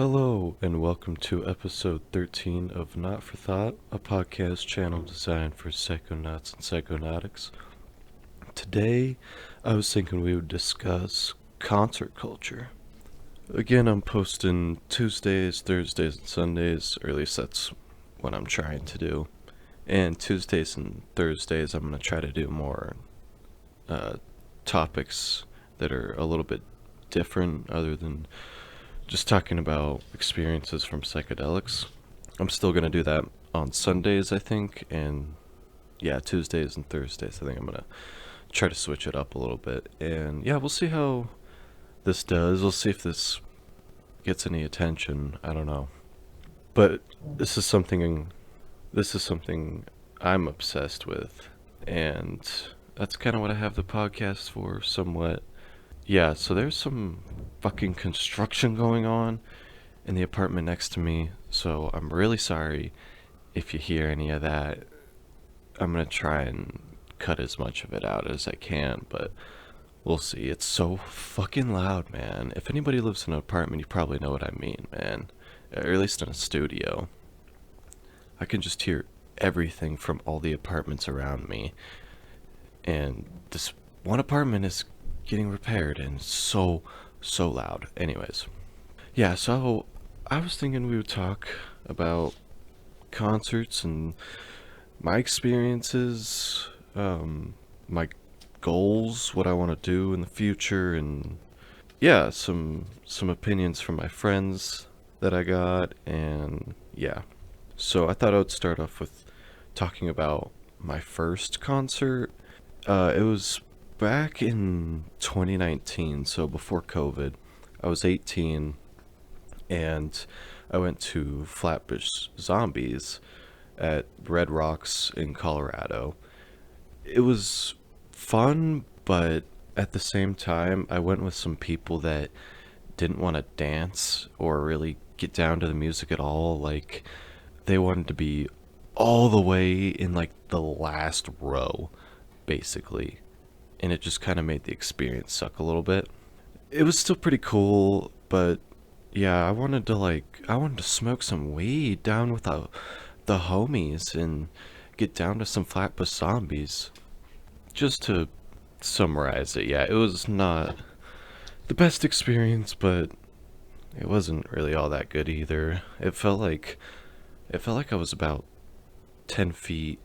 Hello, and welcome to episode 13 of Not for Thought, a podcast channel designed for psychonauts and psychonautics. Today, I was thinking we would discuss concert culture. Again, I'm posting Tuesdays, Thursdays, and Sundays, or at least that's what I'm trying to do. And Tuesdays and Thursdays, I'm going to try to do more topics that are a little bit different, other than just talking about experiences from psychedelics. I'm still going to do that on Sundays, I think, and yeah, Tuesdays and Thursdays, I think I'm going to try to switch it up a little bit. And yeah, we'll see how this does. We'll see if this gets any attention. I don't know. But this is something I'm obsessed with, and that's kind of what I have the podcast for, somewhat. Yeah, so there's some fucking construction going on in the apartment next to me, so I'm really sorry if you hear any of that. I'm gonna try and cut as much of it out as I can, but we'll see. It's so fucking loud, man. If anybody lives in an apartment, you probably know what I mean, man. Or at least in a studio. I can just hear everything from all the apartments around me. And this one apartment is getting repaired and so loud. Anyways, yeah, so I was thinking we would talk about concerts and my experiences, my goals, what I want to do in the future, and yeah, some opinions from my friends that I got. And yeah, so I thought I would start off with talking about my first concert. It was back in 2019, so before COVID. I was 18, and I went to Flatbush Zombies at Red Rocks in Colorado. It was fun, but at the same time, I went with some people that didn't want to dance or really get down to the music at all. Like, they wanted to be all the way in, like, the last row, basically. And it just kind of made the experience suck a little bit. It was still pretty cool, but yeah, I wanted to smoke some weed down with the homies and get down to some Flatbush Zombies. Just to summarize it, yeah, it was not the best experience, but it wasn't really all that good either. It felt like I was about 10 feet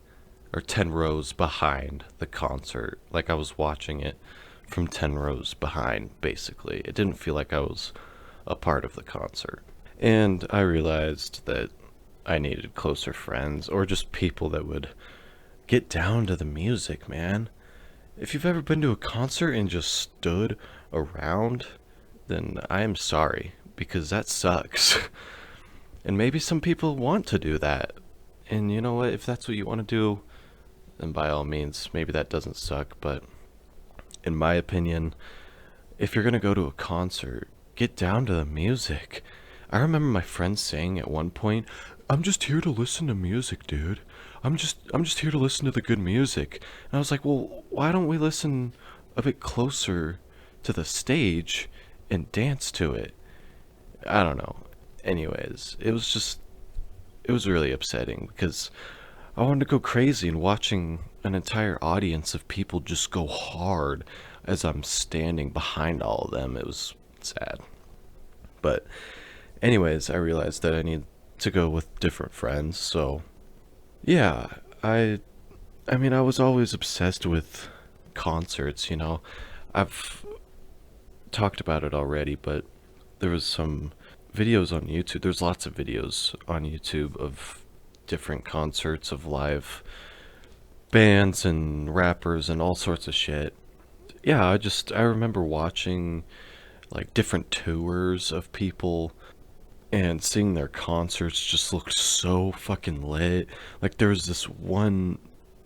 or 10 rows behind the concert. Like, I was watching it from 10 rows behind, basically. It didn't feel like I was a part of the concert. And I realized that I needed closer friends, or just people that would get down to the music, man. If you've ever been to a concert and just stood around, then I am sorry, because that sucks. And maybe some people want to do that. And you know what? If that's what you want to do, then by all means, maybe that doesn't suck. But in my opinion, if you're going to go to a concert, get down to the music. I remember my friend saying at one point, "I'm just here to listen to music, dude. I'm just here to listen to the good music." And I was like, "Well, why don't we listen a bit closer to the stage and dance to it?" I don't know. Anyways, it was really upsetting, because I wanted to go crazy, and watching an entire audience of people just go hard as I'm standing behind all of them, it was sad. But anyways, I realized that I need to go with different friends, so yeah, I mean, I was always obsessed with concerts, you know. I've talked about it already, but there was some videos on YouTube. There's lots of videos on YouTube of different concerts of live bands and rappers and all sorts of shit. Yeah, I remember watching like different tours of people and seeing their concerts just looked so fucking lit. Like, there was this one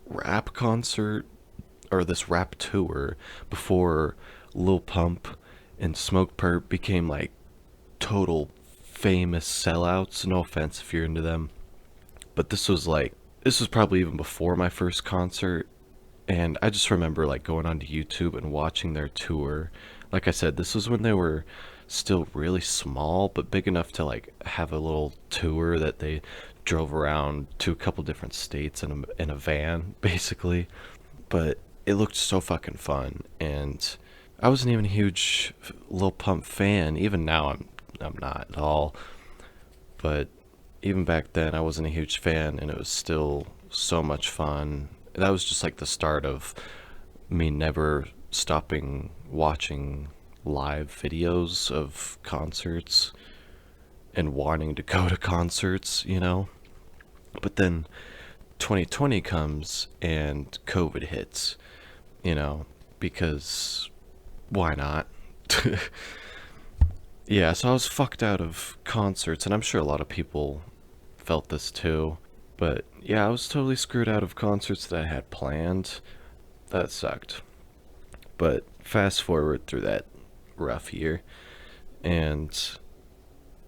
rap concert, or this rap tour, before Lil Pump and Smoke Perp became like total famous sellouts. No offense if you're into them. But this was probably even before my first concert, and I just remember like going onto YouTube and watching their tour. Like I said, this was when they were still really small, but big enough to like have a little tour that they drove around to a couple different states in a van, basically. But it looked so fucking fun, and I wasn't even a huge Lil Pump fan. Even now, I'm not at all. But even back then, I wasn't a huge fan, and it was still so much fun. That was just like the start of me never stopping watching live videos of concerts and wanting to go to concerts, you know? But then 2020 comes and COVID hits, you know, because why not? Yeah, so I was fucked out of concerts, and I'm sure a lot of people felt this too. But yeah, I was totally screwed out of concerts that I had planned. That sucked. But fast forward through that rough year, and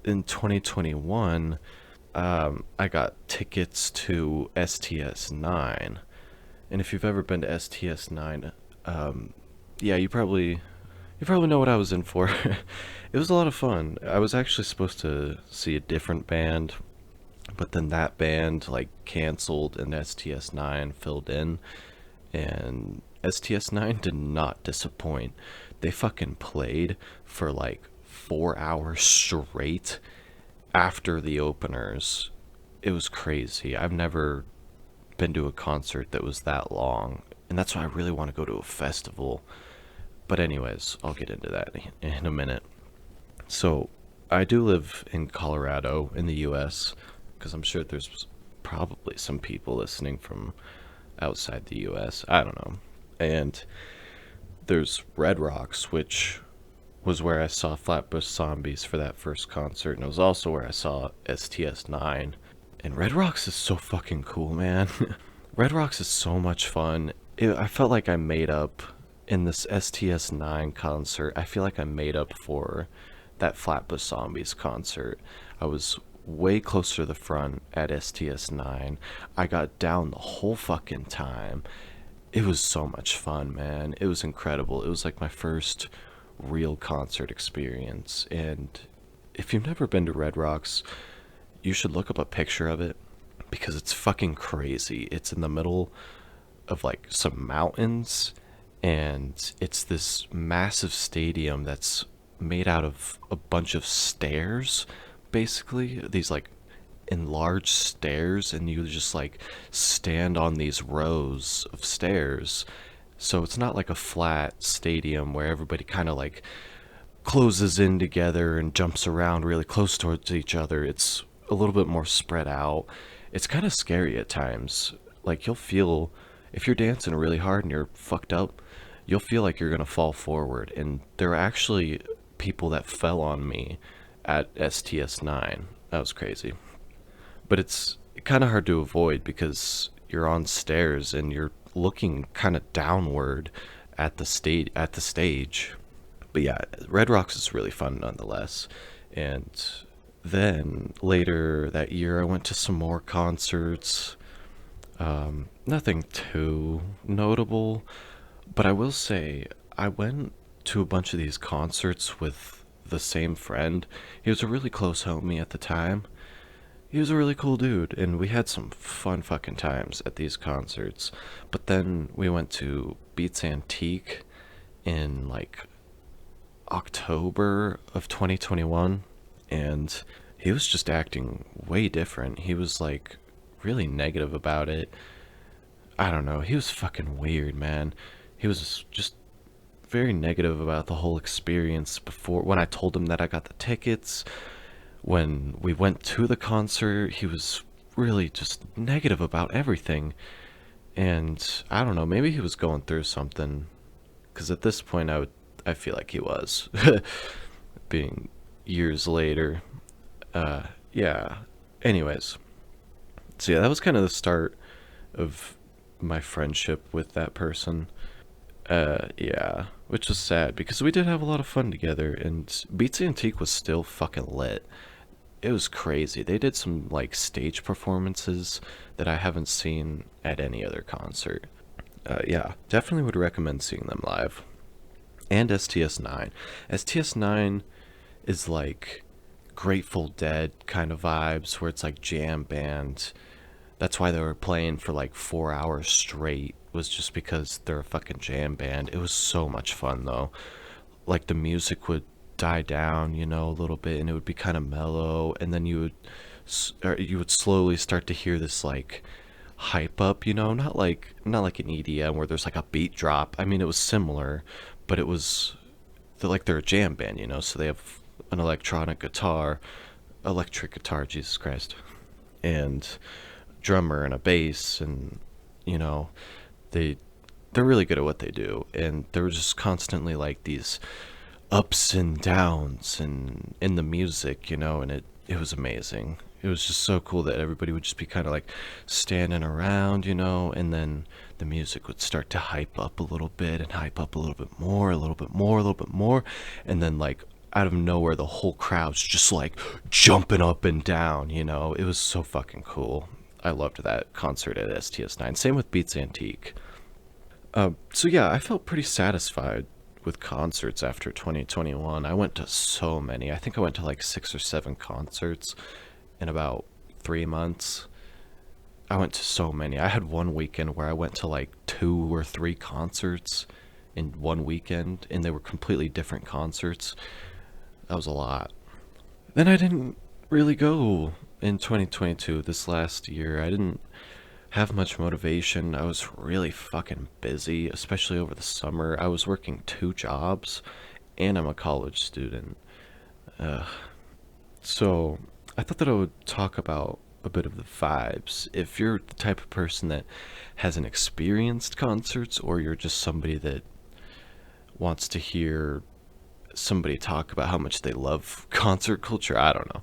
in 2021, I got tickets to STS 9. And if you've ever been to STS 9, yeah, you probably know what I was in for. It was a lot of fun. I was actually supposed to see a different band, but then that band like canceled and STS 9 filled in, and STS 9 did not disappoint. They fucking played for like 4 hours straight after the openers. It was crazy. I've never been to a concert that was that long, and that's why I really want to go to a festival. But anyways, I'll get into that in a minute. So, I do live in Colorado in the US, because I'm sure there's probably some people listening from outside the US. I don't know. And there's Red Rocks, which was where I saw Flatbush Zombies for that first concert, and it was also where I saw STS 9. And Red Rocks is so fucking cool, man. Red Rocks is so much fun. I felt like I made up in this STS 9 concert. I feel like I made up for that Flatbush Zombies concert. I was way closer to the front at STS 9. I got down the whole fucking time. It was so much fun, man. It was incredible. It was like my first real concert experience. And if you've never been to Red Rocks, you should look up a picture of it, because it's fucking crazy. It's in the middle of like some mountains, and it's this massive stadium that's made out of a bunch of stairs, basically. These like enlarged stairs, and you just like stand on these rows of stairs. So it's not like a flat stadium where everybody kind of like closes in together and jumps around really close towards each other. It's a little bit more spread out. It's kind of scary at times. Like, you'll feel, if you're dancing really hard and you're fucked up, you'll feel like you're gonna fall forward. And there are actually people that fell on me at STS 9. That was crazy. But it's kind of hard to avoid because you're on stairs and you're looking kind of downward at the stage. But yeah, Red Rocks is really fun nonetheless. And then later that year, I went to some more concerts. Nothing too notable, but I will say I went to a bunch of these concerts with the same friend. He was a really close homie at the time. He was a really cool dude, and we had some fun fucking times at these concerts. But then we went to Beats Antique in like October of 2021, and he was just acting way different. He was like really negative about it. I don't know. He was fucking weird, man. He was just very negative about the whole experience before, when I told him that I got the tickets. When we went to the concert, he was really just negative about everything. And I don't know, maybe he was going through something, because at this point I feel like he was. Being years later. Yeah. Anyways. So yeah, that was kind of the start of my friendship with that person. Yeah, which was sad because we did have a lot of fun together, and Beats Antique was still fucking lit. It was crazy. They did some like stage performances that I haven't seen at any other concert. Yeah, definitely would recommend seeing them live. And STS 9. STS 9 is like Grateful Dead kind of vibes, where it's like jam band. That's why they were playing for like 4 hours straight, was just because they're a fucking jam band. It was so much fun though. Like the music would die down, a little bit, and it would be kind of mellow, and then you would slowly start to hear this like hype up, not like an EDM where there's like a beat drop. I mean, it was similar, but it was like they're a jam band, so they have an electric guitar, Jesus Christ, and drummer and a bass, and you know they they're really good at what they do, and there were just constantly like these ups and downs and in the music, and it was amazing. It was just so cool that everybody would just be kind of like standing around, and then the music would start to hype up a little bit and hype up a little bit more, a little bit more, a little bit more, and then like out of nowhere the whole crowd's just like jumping up and down. It was so fucking cool. I loved that concert at STS9. Same with Beats Antique. So yeah, I felt pretty satisfied with concerts after 2021. I went to so many. I think I went to like 6 or 7 concerts in about 3 months. I went to so many. I had one weekend where I went to like 2 or 3 concerts in one weekend, and they were completely different concerts. That was a lot. Then I didn't really go in 2022, this last year. I didn't have much motivation. I was really fucking busy, especially over the summer. I was working 2 jobs, and I'm a college student. So I thought that I would talk about a bit of the vibes. If you're the type of person that hasn't experienced concerts, or you're just somebody that wants to hear somebody talk about how much they love concert culture, I don't know.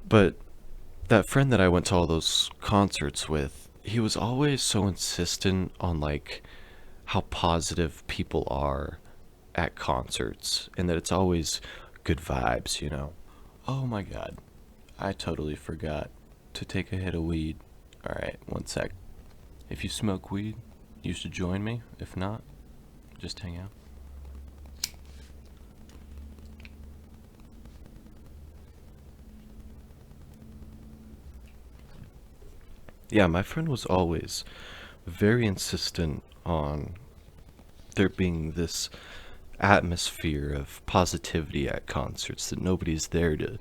But that friend that I went to all those concerts with, he was always so insistent on like how positive people are at concerts, and that it's always good vibes. Oh my god. I totally forgot to take a hit of weed. Alright, one sec. If you smoke weed, you should join me. If not, just hang out. Yeah, my friend was always very insistent on there being this atmosphere of positivity at concerts, that nobody's there to,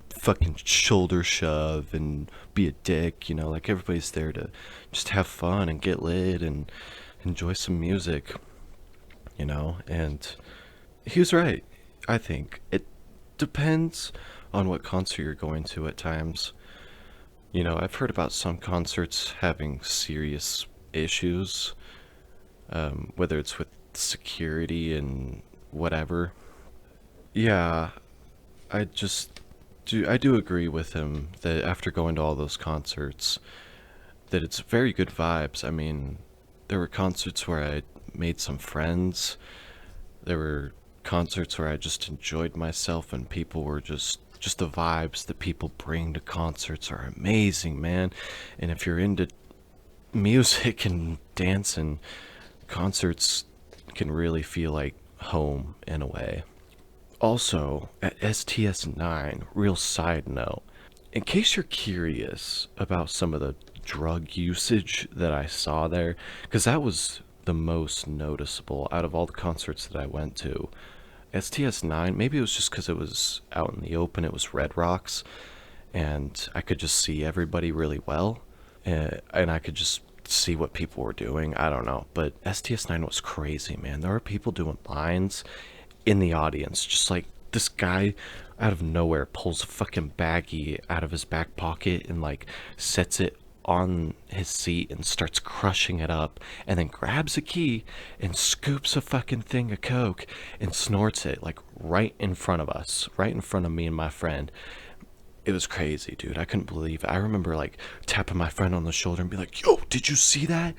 fucking shoulder shove and be a dick, like everybody's there to just have fun and get lit and enjoy some music, and he was right. I think it depends on what concert you're going to at times. I've heard about some concerts having serious issues, whether it's with security and whatever. Yeah, I do agree with him that after going to all those concerts, that it's very good vibes. I mean, there were concerts where I made some friends. There were concerts where I just enjoyed myself, and people were just the vibes that people bring to concerts are amazing, man. And if you're into music and dancing, concerts can really feel like home in a way. Also, at STS9, real side note, in case you're curious about some of the drug usage that I saw there, because that was the most noticeable out of all the concerts that I went to. STS9, maybe it was just because it was out in the open, it was Red Rocks, and I could just see everybody really well, and I could just see what people were doing. I don't know, but STS9 was crazy, man. There were people doing lines in the audience, just like this guy out of nowhere pulls a fucking baggie out of his back pocket and like sets it on his seat and starts crushing it up, and then grabs a key and scoops a fucking thing of coke and snorts it like right in front of us, right in front of me and my friend. It was crazy, dude. I couldn't believe it. I remember like tapping my friend on the shoulder and be like, yo, did you see that?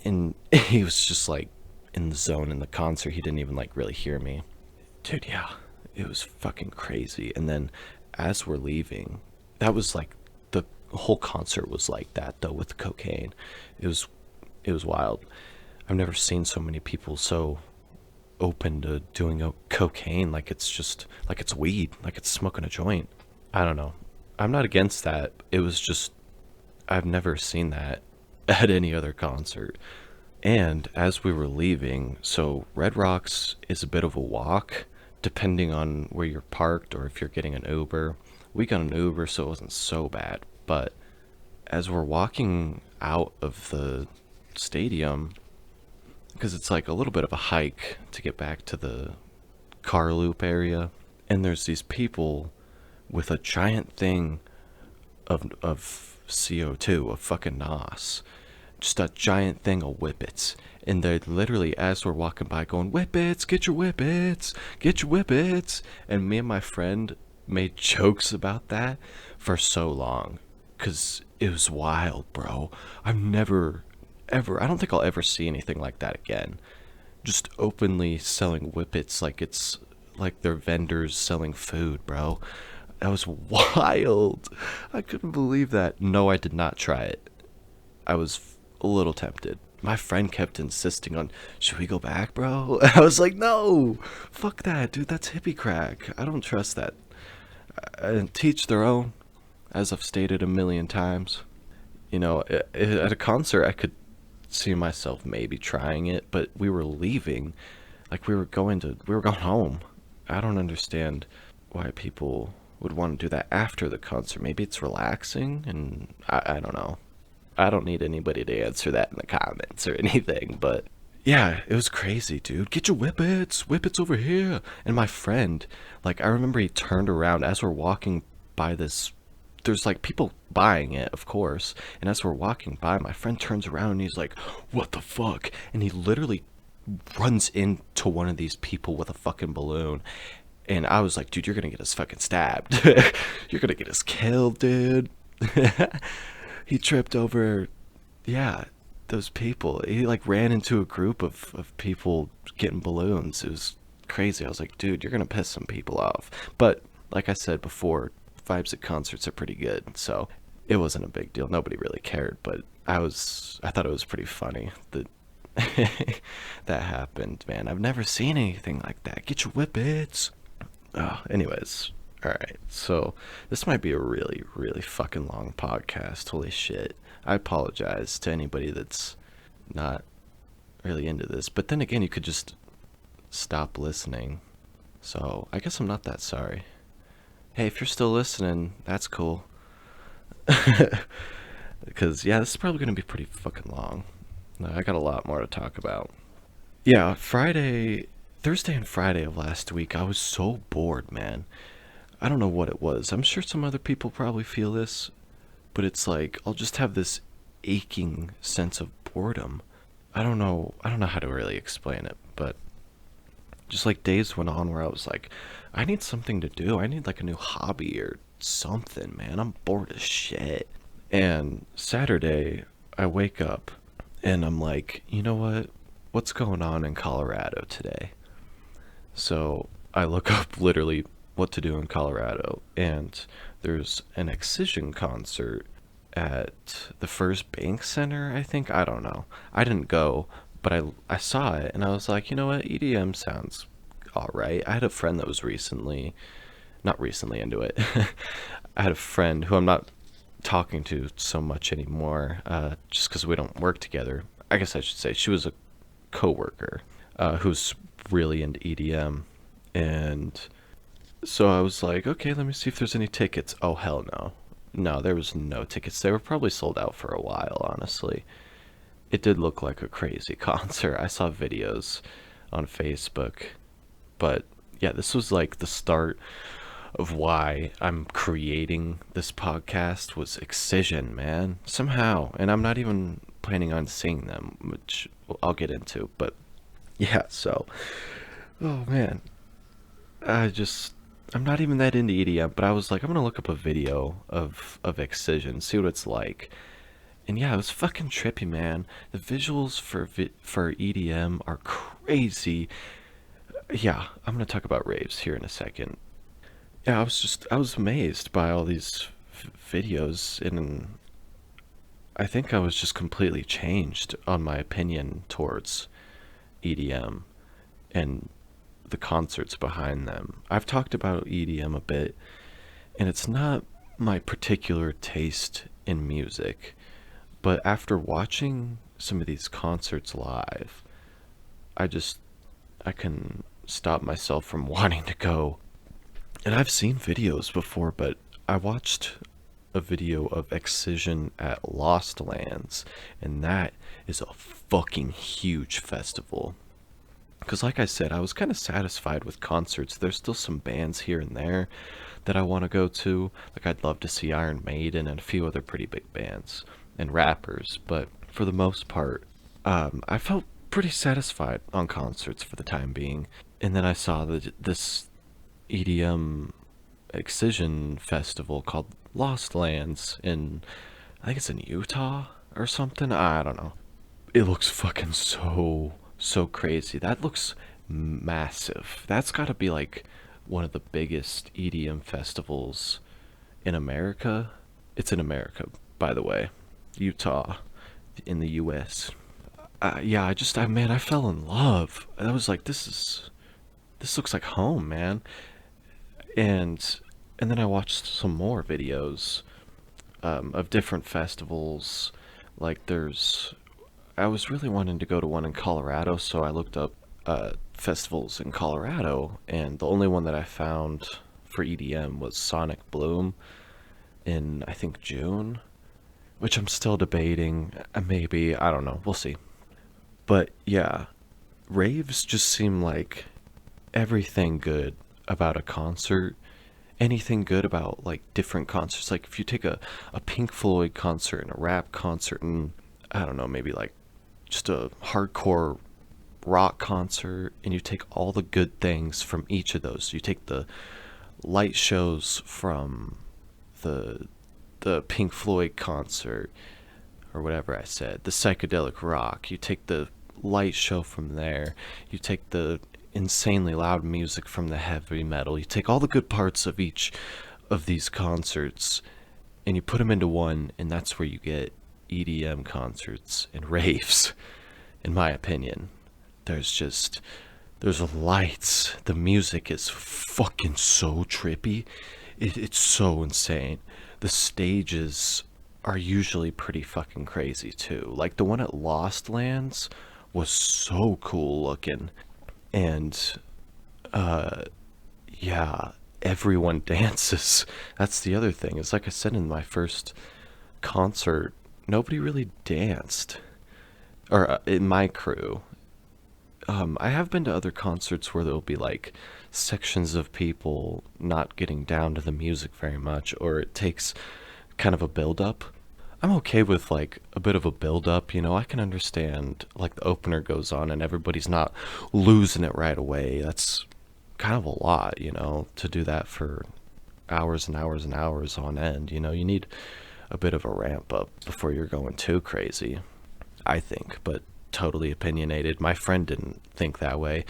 And he was just like in the zone in the concert. He didn't even like really hear me. Dude, yeah, it was fucking crazy. And then as we're leaving, that was like the whole concert was like that though, with cocaine. It was wild. I've never seen so many people so open to doing cocaine, like it's just like it's weed, like it's smoking a joint. I don't know. I'm not against that. It was just I've never seen that at any other concert. And as we were leaving, so Red Rocks is a bit of a walk, depending on where you're parked or if you're getting an Uber. We got an Uber, so it wasn't so bad. But as we're walking out of the stadium, because it's like a little bit of a hike to get back to the car loop area, and there's these people with a giant thing of CO2, of fucking NOS, just a giant thing of whippets. And they're literally, as we're walking by, going, "Whippets, get your whippets, get your whippets." And me and my friend made jokes about that for so long, because it was wild, bro. I've never, ever, I don't think I'll ever see anything like that again. Just openly selling whippets like it's like they're vendors selling food, bro. That was wild. I couldn't believe that. No, I did not try it. I was a little tempted. My friend kept insisting on, "Should we go back, bro?" I was like, "No, fuck that, dude. That's hippie crack. I don't trust that." And teach their own, as I've stated a million times. You know, at a concert, I could see myself maybe trying it, but we were leaving, like we were going home. I don't understand why people would want to do that after the concert. Maybe it's relaxing, and I don't know. I don't need anybody to answer that in the comments or anything, but yeah, it was crazy, dude. "Get your whippets, whippets over here." And my friend, like, I remember he turned around as we're walking by this. There's like people buying it, of course. And as we're walking by, my friend turns around and he's like, "What the fuck?" And he literally runs into one of these people with a fucking balloon. And I was like, "Dude, you're gonna get us fucking stabbed." "You're gonna get us killed, dude." He tripped over, yeah, those people. He like ran into a group of people getting balloons. It was crazy. I was like, "Dude, you're gonna piss some people off." But like I said before, vibes at concerts are pretty good, so it wasn't a big deal. Nobody really cared, but I thought it was pretty funny that that happened, man. I've never seen anything like that. "Get your whippets." Oh, anyways, all right. So this might be a really, really fucking long podcast. Holy shit. I apologize to anybody that's not really into this. But then again, you could just stop listening. So I guess I'm not that sorry. Hey, if you're still listening, that's cool. Because, yeah, this is probably going to be pretty fucking long. I got a lot more to talk about. Yeah, Thursday and Friday of last week, I was so bored, man. I don't know what it was. I'm sure some other people probably feel this, but it's like I'll just have this aching sense of boredom. I don't know how to really explain it, but just like days went on where I was like, I need something to do. I need like a new hobby or something, man. I'm bored as shit. And Saturday, I wake up and I'm like, you know what? What's going on in Colorado today? So I look up literally what to do in Colorado, and there's an Excision concert at the First Bank Center, I think. I don't know. I didn't go, but I saw it, and I was like, you know what? EDM sounds all right. I had a friend that was not recently into it. I had a friend who I'm not talking to so much anymore, just because we don't work together. I guess I should say she was a coworker who's really into EDM, and so I was like, okay, let me see if there's any tickets. Oh, hell no. No, there was no tickets. They were probably sold out for a while, honestly. It did look like a crazy concert. I saw videos on Facebook. But yeah, this was like the start of why I'm creating this podcast was Excision, man. Somehow. And I'm not even planning on seeing them, which I'll get into. But yeah, so, oh man. I'm not even that into EDM, but I was like, I'm gonna look up a video of Excision, see what it's like. And yeah, it was fucking trippy, man. The visuals for EDM are crazy. Yeah, I'm gonna talk about raves here in a second. Yeah, I was amazed by all these videos, and I think I was just completely changed on my opinion towards EDM. and the concerts behind them. I've talked about EDM a bit, and it's not my particular taste in music, but after watching some of these concerts live, I just I can stop myself from wanting to go. And I've seen videos before, but I watched a video of Excision at Lost Lands, and that is a fucking huge festival. Because, like I said, I was kind of satisfied with concerts. There's still some bands here and there that I want to go to. Like, I'd love to see Iron Maiden and a few other pretty big bands and rappers. But for the most part, I felt pretty satisfied on concerts for the time being. And then I saw this EDM Excision festival called Lost Lands in, I think it's in Utah or something. I don't know. It looks fucking so crazy. That looks massive. That's got to be like one of the biggest EDM festivals in America. It's in America, by the way. Utah, in the US. Yeah, man, I fell in love. I was like, this looks like home, man. And and then I watched some more videos of different festivals. Like I was really wanting to go to one in Colorado, so I looked up festivals in Colorado, and the only one that I found for EDM was Sonic Bloom in, I think, June, which I'm still debating. Maybe, I don't know, we'll see. But yeah, raves just seem like everything good about a concert, anything good about like different concerts. Like if you take a Pink Floyd concert and a rap concert and I don't know, maybe like just a hardcore rock concert, and you take all the good things from each of those. You take the light shows from the Pink Floyd concert or whatever I said, the psychedelic rock. You take the light show from there. You take the insanely loud music from the heavy metal. You take all the good parts of each of these concerts and you put them into one, and that's where you get EDM concerts and raves, in my opinion. There's lights. The music is fucking so trippy. It's so insane. The stages are usually pretty fucking crazy too. Like the one at Lost Lands was so cool looking. And yeah, everyone dances. That's the other thing. It's like I said in my first concert, nobody really danced. Or in my crew. I have been to other concerts where there'll be like sections of people not getting down to the music very much, or it takes kind of a build up. I'm okay with like a bit of a build up, you know. I can understand like the opener goes on and everybody's not losing it right away. That's kind of a lot, you know, to do that for hours and hours and hours on end. You know, you need a bit of a ramp up before you're going too crazy, I think, but totally opinionated. My friend didn't think that way.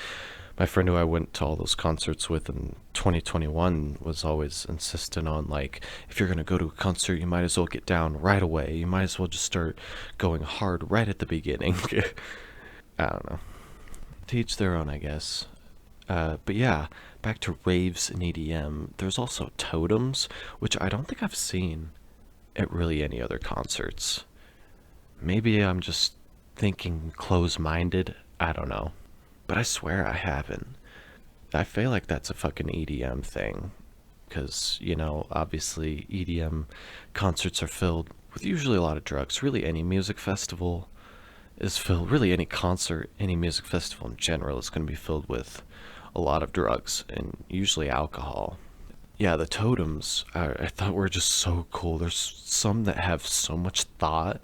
My friend who I went to all those concerts with in 2021 was always insistent on, like, if you're going to go to a concert, you might as well get down right away. You might as well just start going hard right at the beginning. I don't know. To each their own, I guess. But yeah, back to raves and EDM. There's also totems, which I don't think I've seen at really any other concerts. Maybe I'm just thinking close-minded. I don't know. But I swear I haven't. I feel like that's a fucking EDM thing. Because, you know, obviously EDM concerts are filled with usually a lot of drugs. Really, any music festival is filled, really any concert, any music festival in general is going to be filled with a lot of drugs and usually alcohol. Yeah, the totems, I thought were just so cool. There's some that have so much thought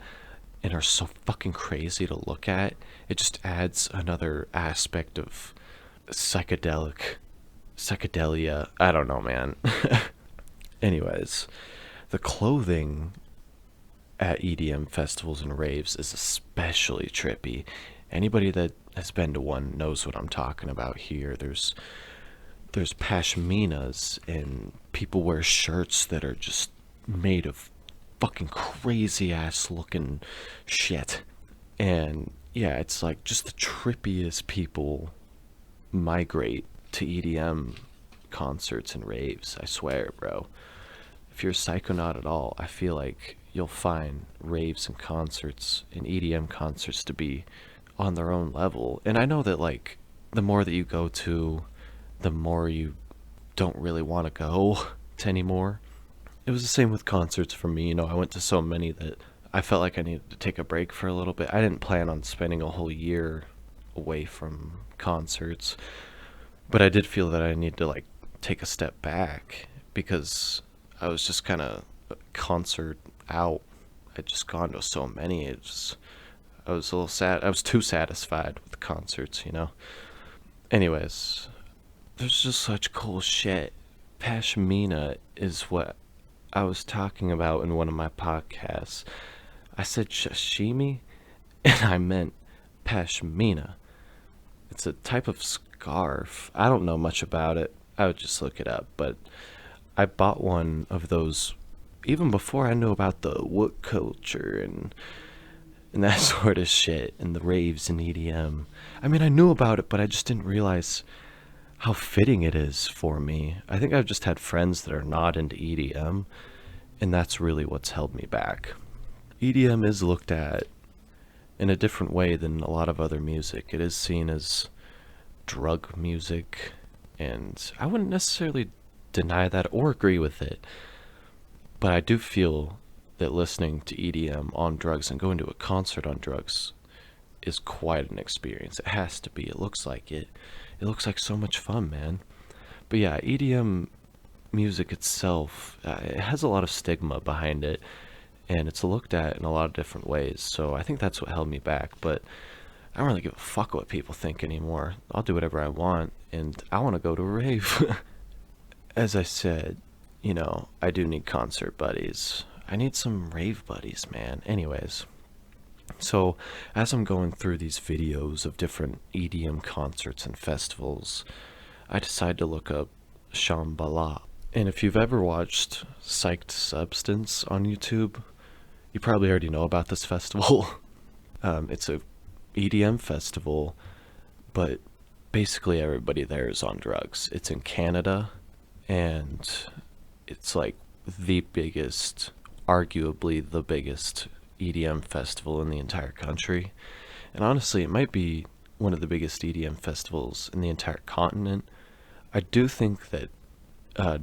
and are so fucking crazy to look at. It just adds another aspect of psychedelia. I don't know, man. Anyways, the clothing at EDM festivals and raves is especially trippy. Anybody that has been to one knows what I'm talking about here. There's pashminas, and people wear shirts that are just made of fucking crazy ass looking shit. And yeah, it's like just the trippiest people migrate to EDM concerts and raves. I swear, bro. If you're a psychonaut at all, I feel like you'll find raves and concerts and EDM concerts to be on their own level. And I know that, like, the more that you go to, the more you don't really want to go to anymore. It was the same with concerts for me. I went to so many that I felt like I needed to take a break for a little bit. I didn't plan on spending a whole year away from concerts, but I did feel that I needed to, like, take a step back because I was just kind of concert out. I'd just gone to so many. I was a little sad. I was too satisfied with the concerts. Anyways, there's just such cool shit. Pashmina is what I was talking about in one of my podcasts. I said sashimi, and I meant pashmina. It's a type of scarf. I don't know much about it. I would just look it up, but I bought one of those even before I knew about the wood culture and that sort of shit and the raves and EDM. I mean, I knew about it, but I just didn't realize how fitting it is for me. I think I've just had friends that are not into EDM, and that's really what's held me back. EDM is looked at in a different way than a lot of other music. It is seen as drug music, and I wouldn't necessarily deny that or agree with it. But I do feel that listening to EDM on drugs and going to a concert on drugs is quite an experience. It has to be. It looks like it. It looks like so much fun, man. But yeah, EDM music itself, it has a lot of stigma behind it, and it's looked at in a lot of different ways. So I think that's what held me back. But I don't really give a fuck what people think anymore. I'll do whatever I want, and I want to go to a rave. As I said, I do need concert buddies. I need some rave buddies, man. Anyways, so as I'm going through these videos of different EDM concerts and festivals, I decided to look up Shambhala. And if you've ever watched Psyched Substance on YouTube, you probably already know about this festival. It's a EDM festival, but basically everybody there is on drugs. It's in Canada, and it's like the biggest, arguably the biggest EDM festival in the entire country. And honestly, it might be one of the biggest EDM festivals in the entire continent. I do think that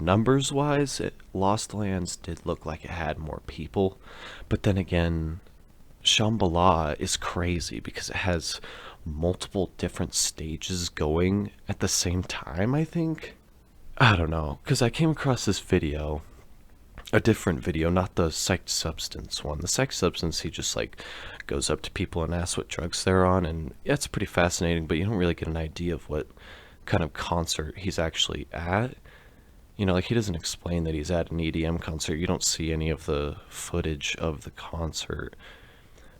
numbers wise, Lost Lands did look like it had more people, but then again, Shambhala is crazy because it has multiple different stages going at the same time, I think. I don't know, because I came across this video, a different video, not the Psyched Substance one. The Psyched Substance, he just like goes up to people and asks what drugs they're on, and yeah, it's pretty fascinating, but you don't really get an idea of what kind of concert he's actually at. Like, he doesn't explain that he's at an EDM concert. You don't see any of the footage of the concert.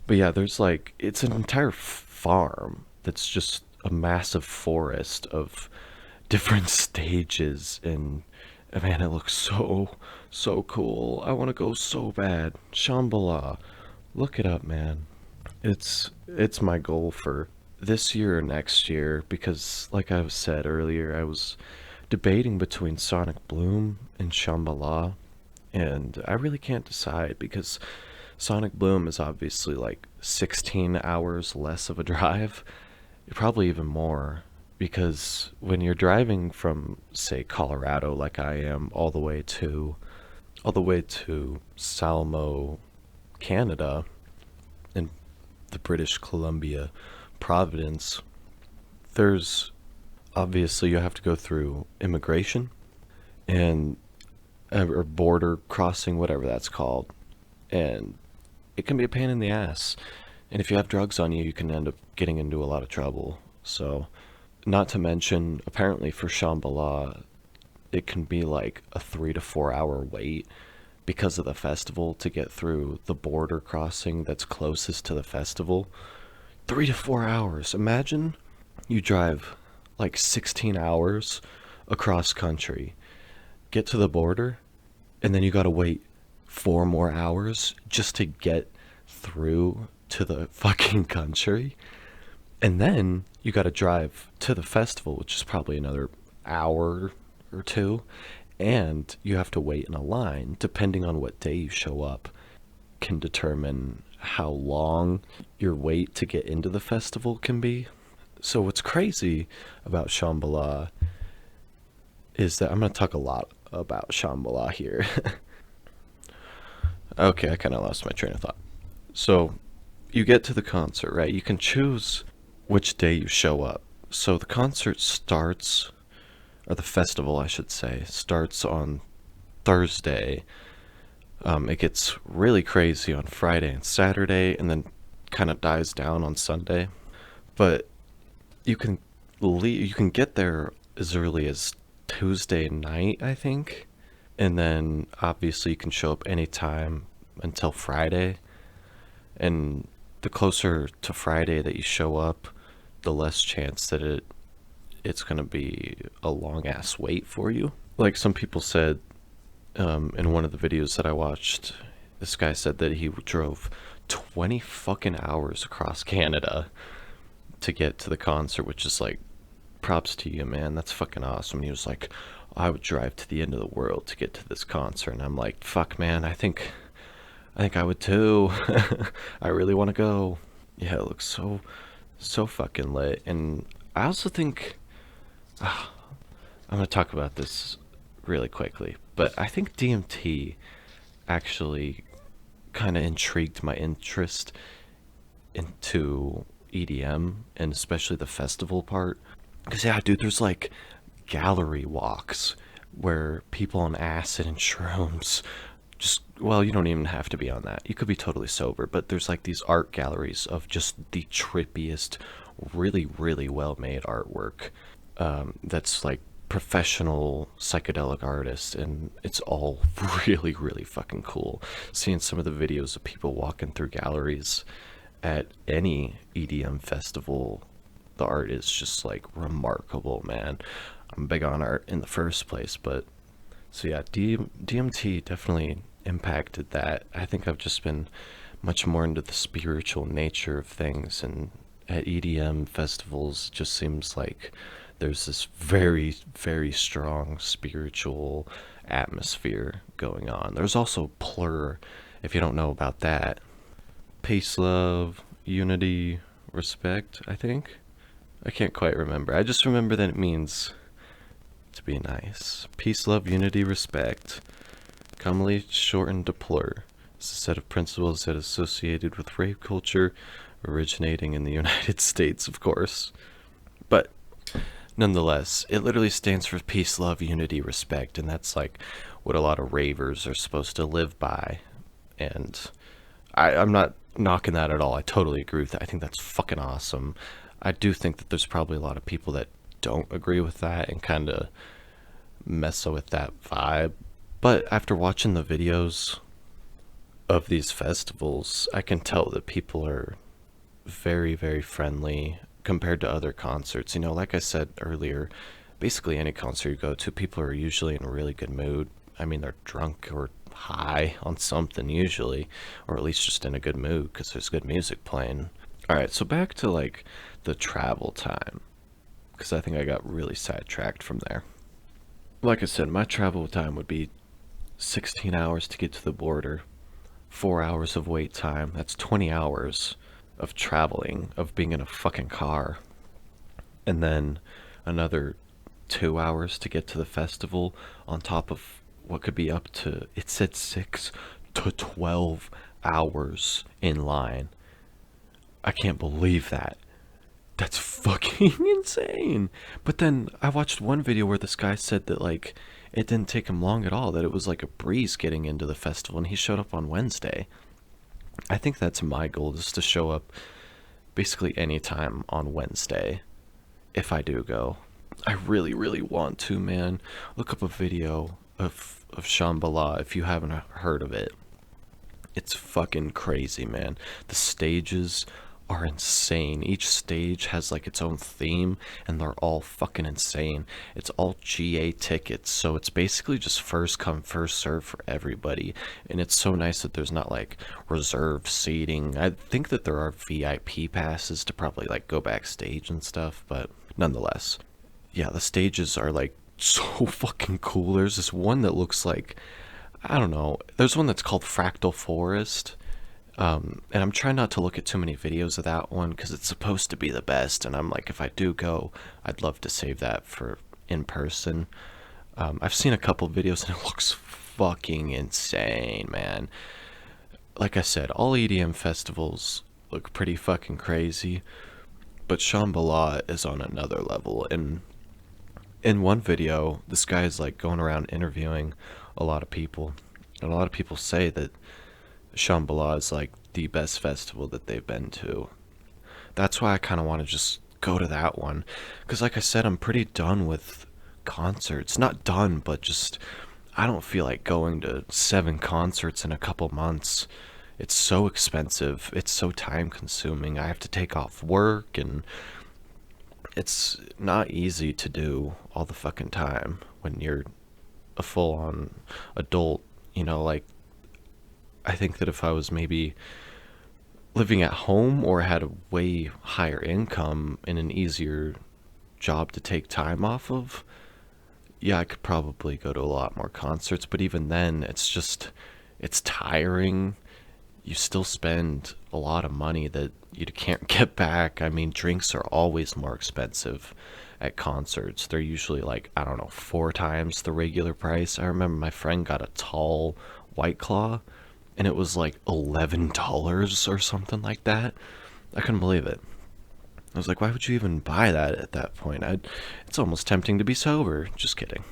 But yeah, there's like, it's an entire farm that's just a massive forest of different stages, and man, it looks so cool. I want to go so bad. Shambhala, look it up, man. It's my goal for this year or next year, because like I said earlier, I was debating between Sonic Bloom and Shambhala, and I really can't decide because Sonic Bloom is obviously like 16 hours less of a drive, probably even more, because when you're driving from, say, Colorado like I am all the way to Salmo, Canada, in the British Columbia province, there's obviously you have to go through immigration and or border crossing, whatever that's called, and it can be a pain in the ass. And if you have drugs on you, you can end up getting into a lot of trouble. So, not to mention, apparently for Shambhala, it can be like a 3 to 4 hour wait because of the festival to get through the border crossing that's closest to the festival. 3 to 4 hours. Imagine you drive like 16 hours across country, get to the border, and then you gotta wait 4 more hours just to get through to the fucking country. And then you got to drive to the festival, which is probably another hour or two. And you have to wait in a line, depending on what day you show up, can determine how long your wait to get into the festival can be. So what's crazy about Shambhala is that I'm going to talk a lot about Shambhala here. Okay, I kind of lost my train of thought. So you get to the concert, right? You can choose which day you show up. So the concert starts, or the festival, I should say, starts on Thursday. It gets really crazy on Friday and Saturday, and then kind of dies down on Sunday. But you can you can get there as early as Tuesday night, I think, and then obviously you can show up anytime until Friday. And the closer to Friday that you show up, the less chance that it's gonna be a long ass wait for you. Like some people said, in one of the videos that I watched, this guy said that he drove 20 fucking hours across Canada to get to the concert, which is like, props to you, man. That's fucking awesome. And he was like, I would drive to the end of the world to get to this concert. And I'm like, fuck, man, I think I would too. I really want to go. Yeah, it looks so fucking lit. And I also think, I'm gonna talk about this really quickly, but I think DMT actually kind of intrigued my interest into EDM, and especially the festival part. Because, yeah, dude, there's like gallery walks where people on acid and shrooms just, well, you don't even have to be on that. You could be totally sober, but there's like these art galleries of just the trippiest, really, really well made artwork, that's like professional psychedelic artists, and it's all really, really fucking cool. Seeing some of the videos of people walking through galleries at any EDM festival, the art is just like remarkable, man. I'm big on art in the first place, but so yeah, DMT definitely impacted that. I think I've just been much more into the spiritual nature of things, and at EDM festivals, it just seems like there's this very, very strong spiritual atmosphere going on. There's also Plur, if you don't know about that. Peace, love, unity, respect, I think. I can't quite remember. I just remember that it means to be nice. Peace, love, unity, respect. Commonly shortened to Plur. It's a set of principles that is associated with rape culture, originating in the United States, of course. But nonetheless, it literally stands for peace, love, unity, respect, and that's like what a lot of ravers are supposed to live by. And I'm not knocking that at all. I totally agree with that. I think that's fucking awesome. I do think that there's probably a lot of people that don't agree with that and kind of mess with that vibe. But after watching the videos of these festivals, I can tell that people are very, very friendly compared to other concerts. You know, like I said earlier, basically any concert you go to, people are usually in a really good mood. I mean, they're drunk or high on something usually, or at least just in a good mood because there's good music playing. All right, so back to like the travel time, because I think I got really sidetracked from there. Like I said, my travel time would be 16 hours to get to the border, 4 hours of wait time. That's 20 hours of traveling, of being in a fucking car. And then another 2 hours to get to the festival, on top of what could be up to, it said 6 to 12 hours in line. I can't believe that. That's fucking insane. But then I watched one video where this guy said that like it didn't take him long at all, that it was like a breeze getting into the festival, and he showed up on Wednesday. I think that's my goal, is to show up basically anytime on Wednesday if I do go. I really, really want to, man. Look up a video of Shambhala if you haven't heard of it. It's fucking crazy, man. The stages are insane. Each stage has like its own theme, and they're all fucking insane. It's all GA tickets, so it's basically just first come, first serve for everybody. And it's so nice that there's not like reserved seating. I think that there are VIP passes to probably like go backstage and stuff, but nonetheless, yeah, the stages are like so fucking cool. There's this one that looks like, I don't know, there's one that's called Fractal Forest. And I'm trying not to look at too many videos of that one because it's supposed to be the best. And I'm like, if I do go, I'd love to save that for in person. I've seen a couple videos and it looks fucking insane, man. Like I said, all EDM festivals look pretty fucking crazy, but Shambhala is on another level. And in one video, this guy is like going around interviewing a lot of people, and a lot of people say that Shambhala is like the best festival that they've been to. That's why I kind of want to just go to that one. Because, like I said, I'm pretty done with concerts. Not done, but just I don't feel like going to 7 concerts in a couple months. It's so expensive. It's so time consuming. I have to take off work, and it's not easy to do all the fucking time when you're a full on adult. You know, like, I think that if I was maybe living at home or had a way higher income and an easier job to take time off of, yeah, I could probably go to a lot more concerts. But even then, it's tiring. You still spend a lot of money that you can't get back. I mean, drinks are always more expensive at concerts. They're usually like, I don't know, 4 times the regular price. I remember my friend got a tall White Claw, and it was like $11 or something like that. I couldn't believe it. I was like, why would you even buy that at that point? It's almost tempting to be sober. Just kidding.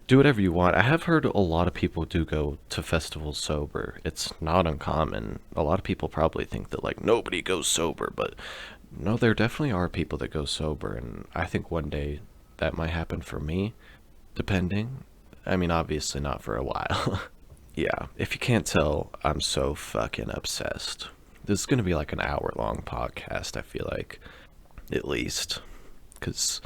Do whatever you want. I have heard a lot of people do go to festivals sober. It's not uncommon. A lot of people probably think that like nobody goes sober, but no, there definitely are people that go sober, and I think one day that might happen for me, depending. I mean, obviously not for a while. Yeah, if you can't tell, I'm so fucking obsessed. This is gonna be like an hour-long podcast, I feel like. At least. Because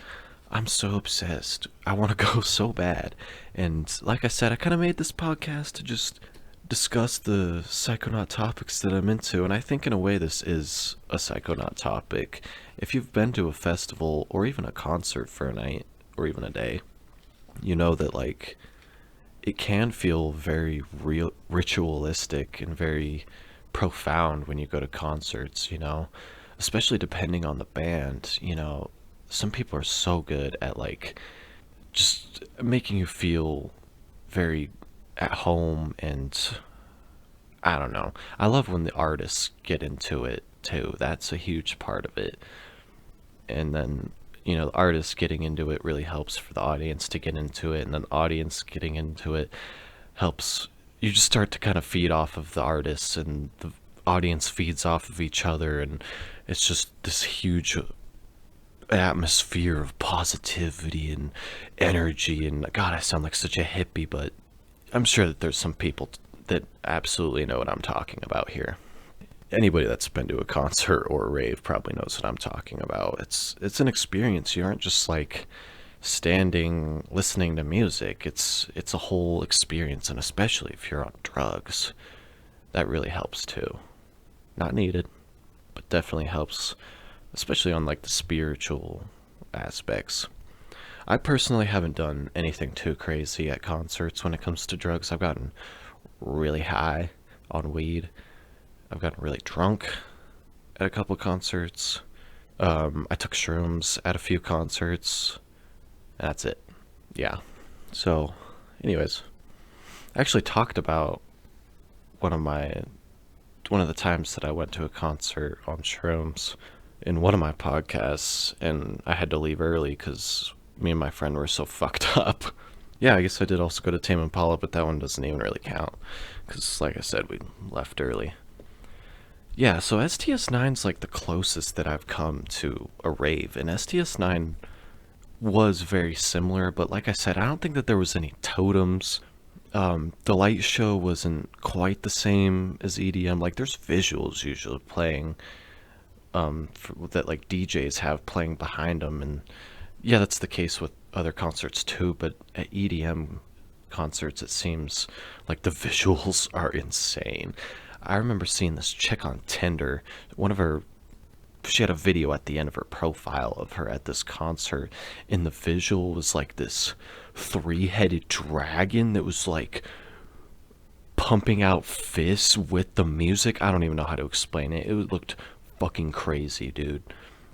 I'm so obsessed. I want to go so bad. And like I said, I kind of made this podcast to just discuss the psychonaut topics that I'm into. And I think in a way this is a psychonaut topic. If you've been to a festival or even a concert for a night or even a day, you know that like it can feel very real, ritualistic and very profound when you go to concerts, you know, especially depending on the band. You know, some people are so good at like just making you feel very at home, and I don't know. I love when the artists get into it too. That's a huge part of it. And then, you know, the artist getting into it really helps for the audience to get into it, and then the audience getting into it helps. You just start to kind of feed off of the artists, and the audience feeds off of each other, and it's just this huge atmosphere of positivity and energy. And God, I sound like such a hippie, but I'm sure that there's some people that absolutely know what I'm talking about here. Anybody that's been to a concert or a rave probably knows what I'm talking about. It's an experience. You aren't just like standing listening to music. It's a whole experience, and especially if you're on drugs, that really helps too. Not needed, but definitely helps, especially on like the spiritual aspects. I personally haven't done anything too crazy at concerts when it comes to drugs. I've gotten really high on weed. I've gotten really drunk at a couple concerts. I took shrooms at a few concerts. That's it. Yeah. So, anyways, I actually talked about one of the times that I went to a concert on shrooms in one of my podcasts, and I had to leave early because me and my friend were so fucked up. Yeah, I guess I did also go to Tame Impala, but that one doesn't even really count because, like I said, we left early. Yeah, so STS9's like the closest that I've come to a rave, and STS9 was very similar, but like I said, I don't think that there was any totems. The light show wasn't quite the same as EDM. Like, there's visuals usually playing, that like DJs have playing behind them, and yeah, that's the case with other concerts too. But at EDM concerts, it seems like the visuals are insane. I remember seeing this chick on Tinder. One of her, she had a video at the end of her profile of her at this concert, and the visual was like this three-headed dragon that was like pumping out fists with the music. I don't even know how to explain it. It looked fucking crazy, dude.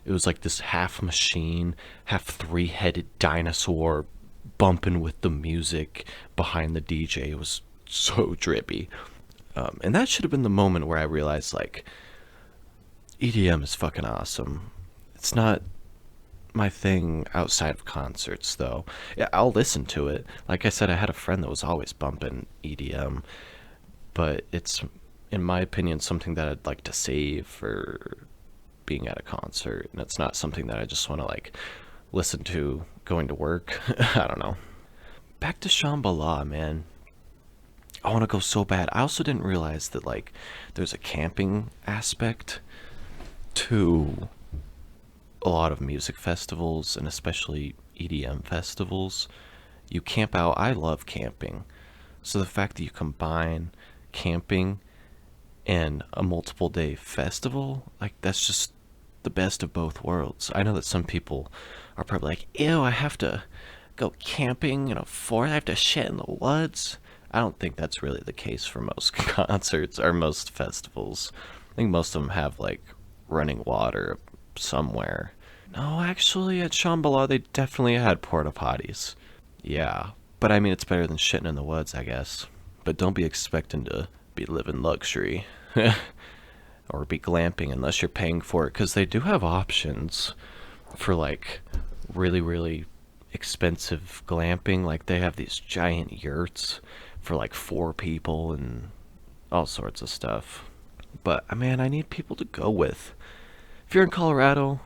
It was like this half machine, half three-headed dinosaur bumping with the music behind the DJ. It was so drippy. And that should have been the moment where I realized, like, EDM is fucking awesome. It's not my thing outside of concerts, though. Yeah, I'll listen to it. Like I said, I had a friend that was always bumping EDM, but it's, in my opinion, something that I'd like to save for being at a concert, and it's not something that I just want to, like, listen to going to work. I don't know. Back to Shambhala, man. I want to go so bad. I also didn't realize that, like, there's a camping aspect to a lot of music festivals, and especially EDM festivals. You camp out. I love camping. So the fact that you combine camping and a multiple day festival, like, that's just the best of both worlds. I know that some people are probably like, ew, I have to go camping in a forest, I have to shit in the woods. I don't think that's really the case for most concerts or most festivals. I think most of them have, like, running water somewhere. No, actually, at Shambhala, they definitely had porta potties. Yeah, but I mean, it's better than shitting in the woods, I guess. But don't be expecting to be living luxury or be glamping unless you're paying for it, because they do have options for, like, really, really expensive glamping. Like, they have these giant yurts for like 4 people and all sorts of stuff. But man, I need people to go with. If you're in Colorado,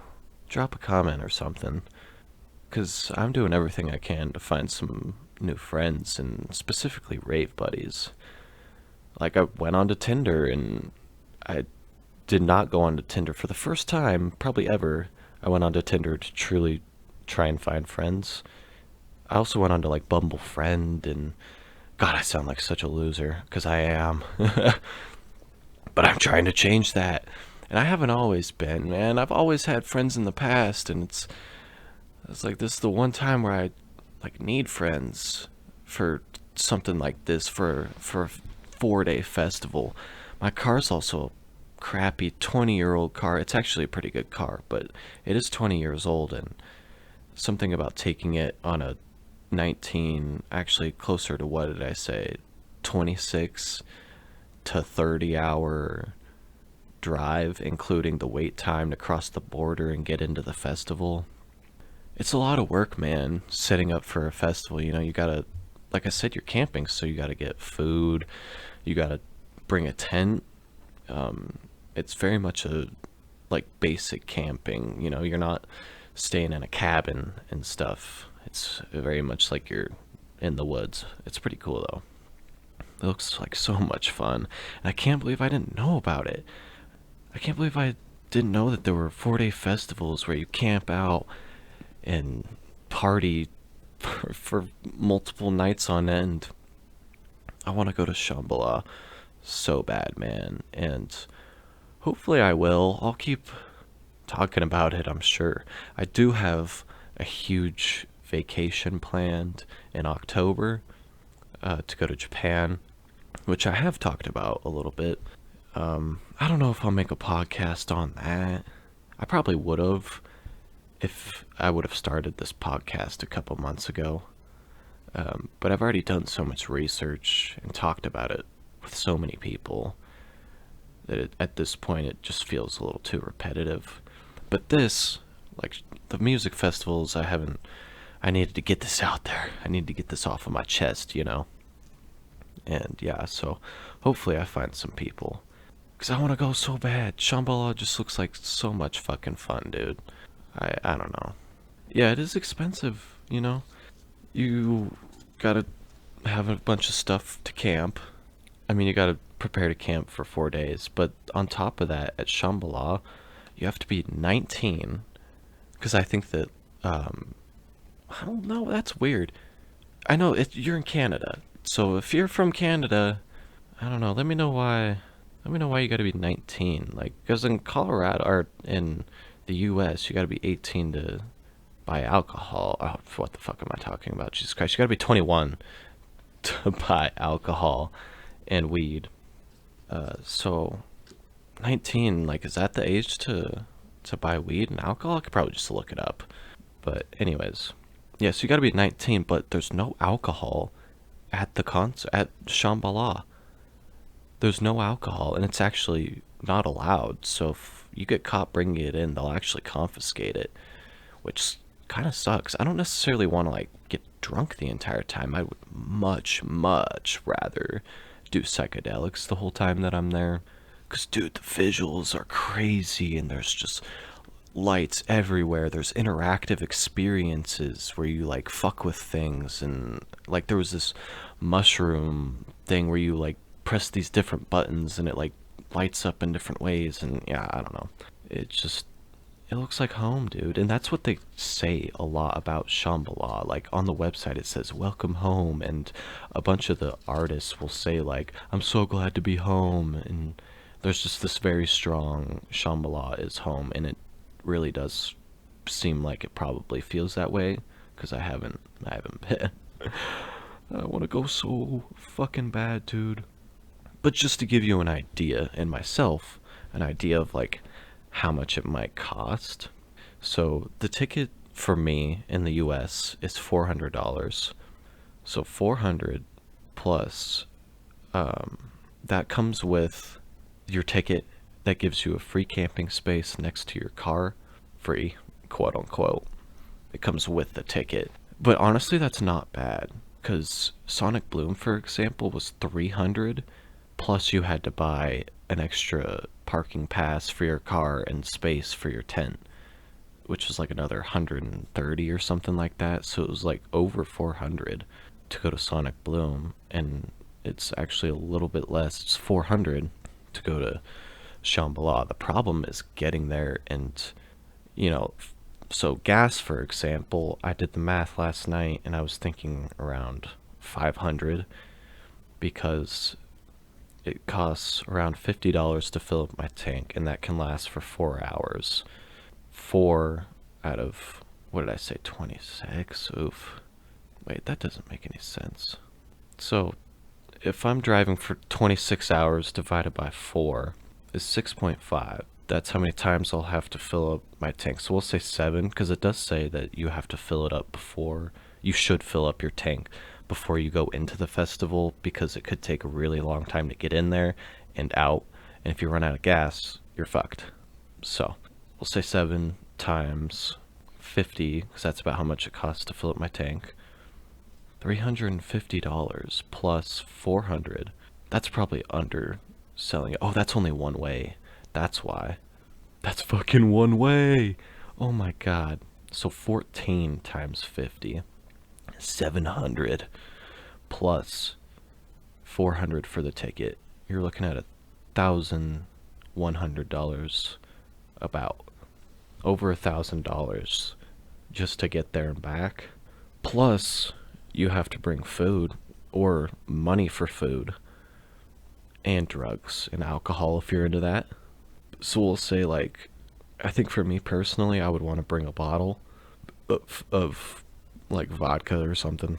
drop a comment or something, because I'm doing everything I can to find some new friends, and specifically rave buddies. Like, I went onto Tinder, and I did not go onto Tinder for the first time probably ever. I went onto Tinder to truly try and find friends. I also went onto, like, Bumble Friend, and God, I sound like such a loser, because I am. But I'm trying to change that. And I haven't always been, man. I've always had friends in the past, and it's like, this is the one time where I, like, need friends for something like this, for a 4-day festival. My car's also a crappy 20-year-old car. It's actually a pretty good car, but it is 20 years old, and something about taking it on a 19, actually closer to, what did I say, 26 to 30 hour drive, including the wait time to cross the border and get into the festival. It's a lot of work, man, setting up for a festival. You know, you gotta, like I said, you're camping, so you gotta get food, you gotta bring a tent. It's very much a, like, basic camping. You know, you're not staying in a cabin and stuff. It's very much like you're in the woods. It's pretty cool, though. It looks like so much fun. And I can't believe I didn't know about it. I can't believe I didn't know that there were 4-day festivals where you camp out and party for multiple nights on end. I want to go to Shambhala so bad, man. And hopefully I will. I'll keep talking about it, I'm sure. I do have a huge vacation planned in October, to go to Japan, which I have talked about a little bit. I don't know if I'll make a podcast on that. I probably would have if I would have started this podcast a couple months ago. But I've already done so much research and talked about it with so many people that at this point it just feels a little too repetitive. But this, like, the music festivals, I needed to get this out there. I need to get this off of my chest, you know? And yeah, so hopefully I find some people, because I want to go so bad. Shambhala just looks like so much fucking fun, dude. I don't know. Yeah, it is expensive, you know? You gotta have a bunch of stuff to camp. I mean, you gotta prepare to camp for 4 days, but on top of that, at Shambhala, you have to be 19. Because I think that, I don't know, that's weird. I know you're in Canada, so if you're from Canada, I don't know. Let me know why. Let me know why you got to be 19. Like, because in Colorado or in the U.S., you got to be 18 to buy alcohol. Oh, what the fuck am I talking about? Jesus Christ, you got to be 21 to buy alcohol and weed. So 19, like, is that the age to buy weed and alcohol? I could probably just look it up. But anyways, yeah. So you got to be 19, but there's no alcohol at the concert at Shambhala. There's no alcohol, and it's actually not allowed. So if you get caught bringing it in, they'll actually confiscate it, which kind of sucks. I don't necessarily want to like get drunk the entire time. I would much rather do psychedelics the whole time that I'm there. Cause dude, the visuals are crazy, and there's just lights everywhere. There's interactive experiences where you like fuck with things, and like there was this mushroom thing where you like press these different buttons and it like lights up in different ways, and yeah, I don't know. It just it looks like home, dude. And that's what they say a lot about Shambhala. Like on the website it says welcome home, and a bunch of the artists will say like I'm so glad to be home, and there's just this very strong Shambhala is home, and it really does seem like it probably feels that way because I haven't been. I want to go so fucking bad, dude. But just to give you an idea, and myself, an idea of like how much it might cost. So the ticket for me in the US is $400. So 400 plus that comes with your ticket that gives you a free camping space next to your car, free, quote unquote. It comes with the ticket. But honestly, that's not bad because Sonic Bloom, for example, was 300 plus you had to buy an extra parking pass for your car and space for your tent, which was like another 130 or something like that. So it was like over 400 to go to Sonic Bloom, and it's actually a little bit less. It's 400 to go to Shambhala. The problem is getting there, and you know, so gas, for example, I did the math last night and I was thinking around 500 because it costs around $50 to fill up my tank, and that can last for 4 hours. Four out of, what did I say, 26? Oof. Wait, that doesn't make any sense. So, if I'm driving for 26 hours divided by 4 is 6.5. That's how many times I'll have to fill up my tank. So we'll say 7, because it does say that you have to fill it up before, you should fill up your tank before you go into the festival, because it could take a really long time to get in there and out. And if you run out of gas, you're fucked. So we'll say 7 times 50, because that's about how much it costs to fill up my tank. $350 plus 400. That's probably underselling it. Oh, that's only one way. That's why. That's fucking one way. Oh my god. So 14 times 50. 700 plus 400 for the ticket. You're looking at $1,100, about over $1,000 just to get there and back. Plus, you have to bring food or money for food and drugs and alcohol if you're into that. So we'll say, like, I think for me personally, I would want to bring a bottle of like vodka or something,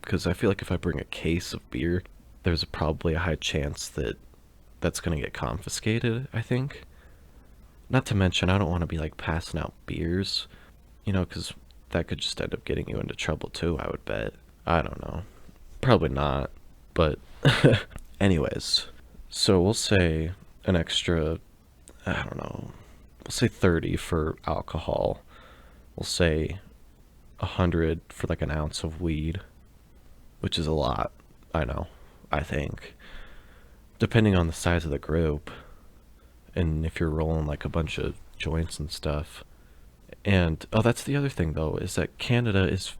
because I feel like if I bring a case of beer, there's probably a high chance that that's going to get confiscated, I think. Not to mention, I don't want to be like passing out beers, because that could just end up getting you into trouble too, I would bet. I don't know. Probably not, but anyways. So we'll say an extra, I don't know, we'll say 30 for alcohol. We'll say 100 for like an ounce of weed, which is a lot, I know, I think. Depending on the size of the group, and if you're rolling like a bunch of joints and stuff. And, that's the other thing though, is that Canada is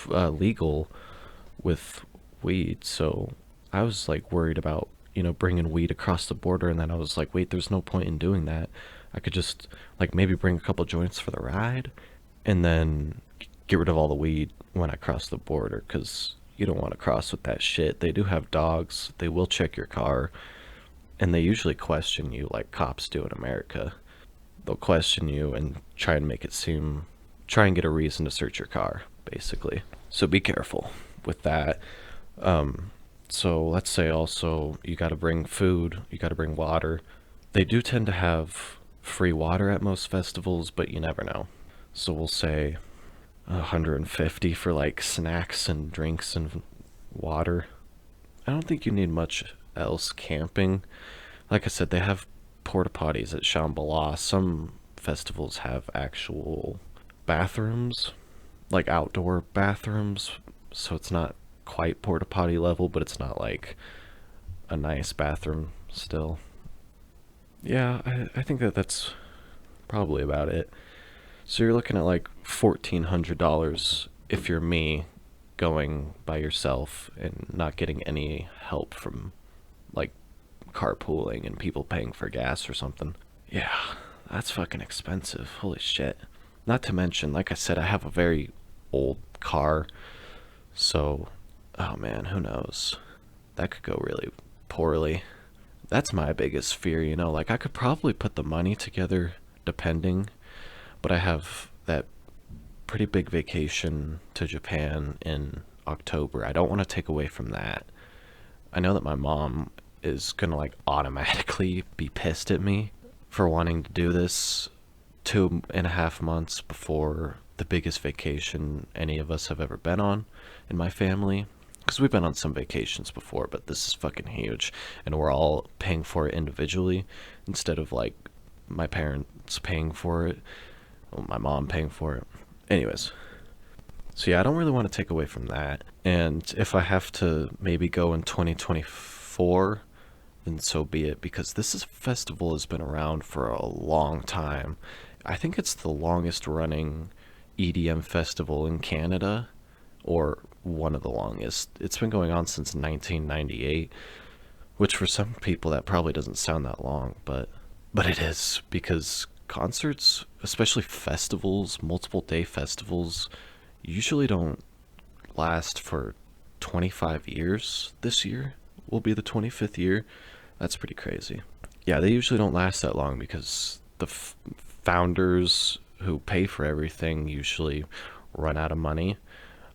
legal with weed, so I was like worried about, bringing weed across the border, and then I was like, wait, there's no point in doing that. I could just like maybe bring a couple joints for the ride and then get rid of all the weed when I cross the border, because you don't want to cross with that shit. They do have dogs, they will check your car, and they usually question you like cops do in America. They'll question you and try and get a reason to search your car, basically. So be careful with that. So let's say also you got to bring food, you got to bring water. They do tend to have free water at most festivals, but you never know. So we'll say 150 for like snacks and drinks and water. I don't think you need much else camping. Like I said, they have porta potties at Shambhala. Some festivals have actual bathrooms, like outdoor bathrooms, so it's not quite porta potty level, but it's not like a nice bathroom still. Yeah, I think that's probably about it. So you're looking at like $1,400 if you're me going by yourself and not getting any help from like carpooling and people paying for gas or something. Yeah, that's fucking expensive. Holy shit. Not to mention, like I said, I have a very old car, so oh man, who knows? That could go really poorly. That's my biggest fear, like I could probably put the money together depending, but I have that pretty big vacation to Japan in October. I don't want to take away from that. I know that my mom is gonna like automatically be pissed at me for wanting to do this 2.5 months before the biggest vacation any of us have ever been on in my family. Because we've been on some vacations before, but this is fucking huge, and we're all paying for it individually instead of like my parents paying for it, or my mom paying for it. Anyways, so yeah, I don't really want to take away from that. And if I have to maybe go in 2024, then so be it, because festival has been around for a long time. I think it's the longest running EDM festival in Canada, or one of the longest. It's been going on since 1998, which for some people that probably doesn't sound that long, but it is, because concerts, especially festivals, multiple day festivals, usually don't last for 25 years. This year will be the 25th year. That's pretty crazy. Yeah, they usually don't last that long because the founders who pay for everything usually run out of money,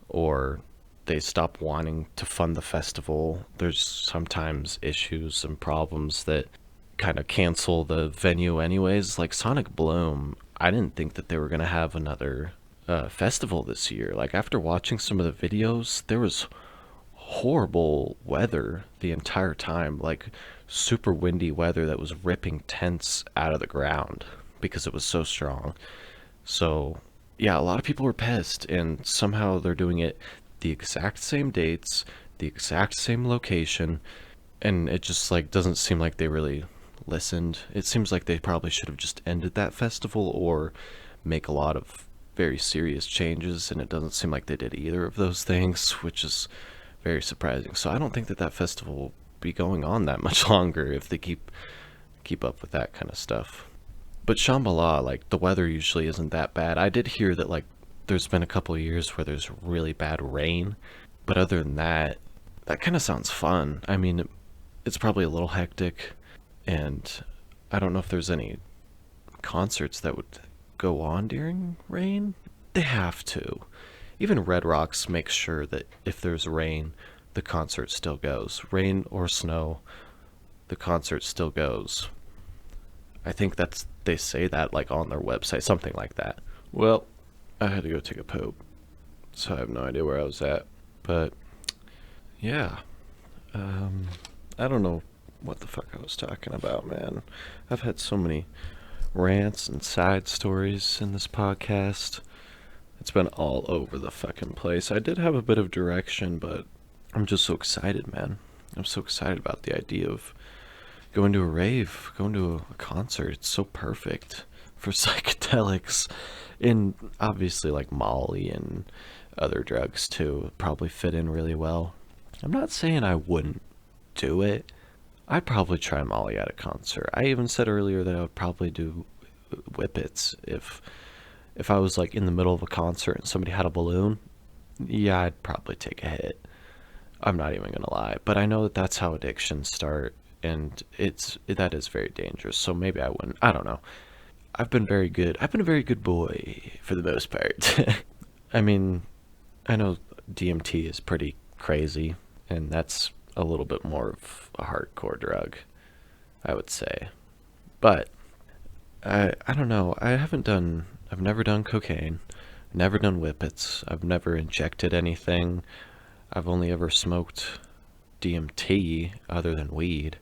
or they stop wanting to fund the festival. There's sometimes issues and problems that kind of cancel the venue anyways. Like Sonic Bloom, I didn't think that they were going to have another festival this year. Like after watching some of the videos, there was horrible weather the entire time, like super windy weather that was ripping tents out of the ground because it was so strong. So yeah, a lot of people were pissed, and somehow they're doing it the exact same dates, the exact same location, and it just like doesn't seem like they really listened. It seems like they probably should have just ended that festival or make a lot of very serious changes, and it doesn't seem like they did either of those things, which is very surprising. So I don't think that festival will be going on that much longer if they keep up with that kind of stuff. But Shambhala, like the weather usually isn't that bad. I did hear that like there's been a couple of years where there's really bad rain, but other than that, that kind of sounds fun. I mean, it's probably a little hectic, and I don't know if there's any concerts that would go on during rain. They have to. Even Red Rocks makes sure that if there's rain, the concert still goes. Rain or snow, the concert still goes. I think they say that like on their website, something like that. Well, I had to go take a poop, so I have no idea where I was at. But yeah, I don't know what the fuck I was talking about, man. I've had so many rants and side stories in this podcast. It's been all over the fucking place. I did have a bit of direction, but I'm just so excited, man. I'm so excited about the idea of going to a rave, going to a concert. It's so perfect for psychedelics, and obviously like Molly and other drugs too probably fit in really well. I'm not saying I wouldn't do it. I'd probably try Molly at a concert. I even said earlier that I would probably do whippets if I was like in the middle of a concert and somebody had a balloon. Yeah, I'd probably take a hit. I'm not even gonna lie, but I know that that's how addictions start, and that is very dangerous. So maybe I wouldn't. I don't know. I've been very good. I've been a very good boy for the most part. I mean, I know DMT is pretty crazy, and that's a little bit more of a hardcore drug, I would say. But I don't know. I've never done cocaine, never done whippets. I've never injected anything. I've only ever smoked DMT other than weed.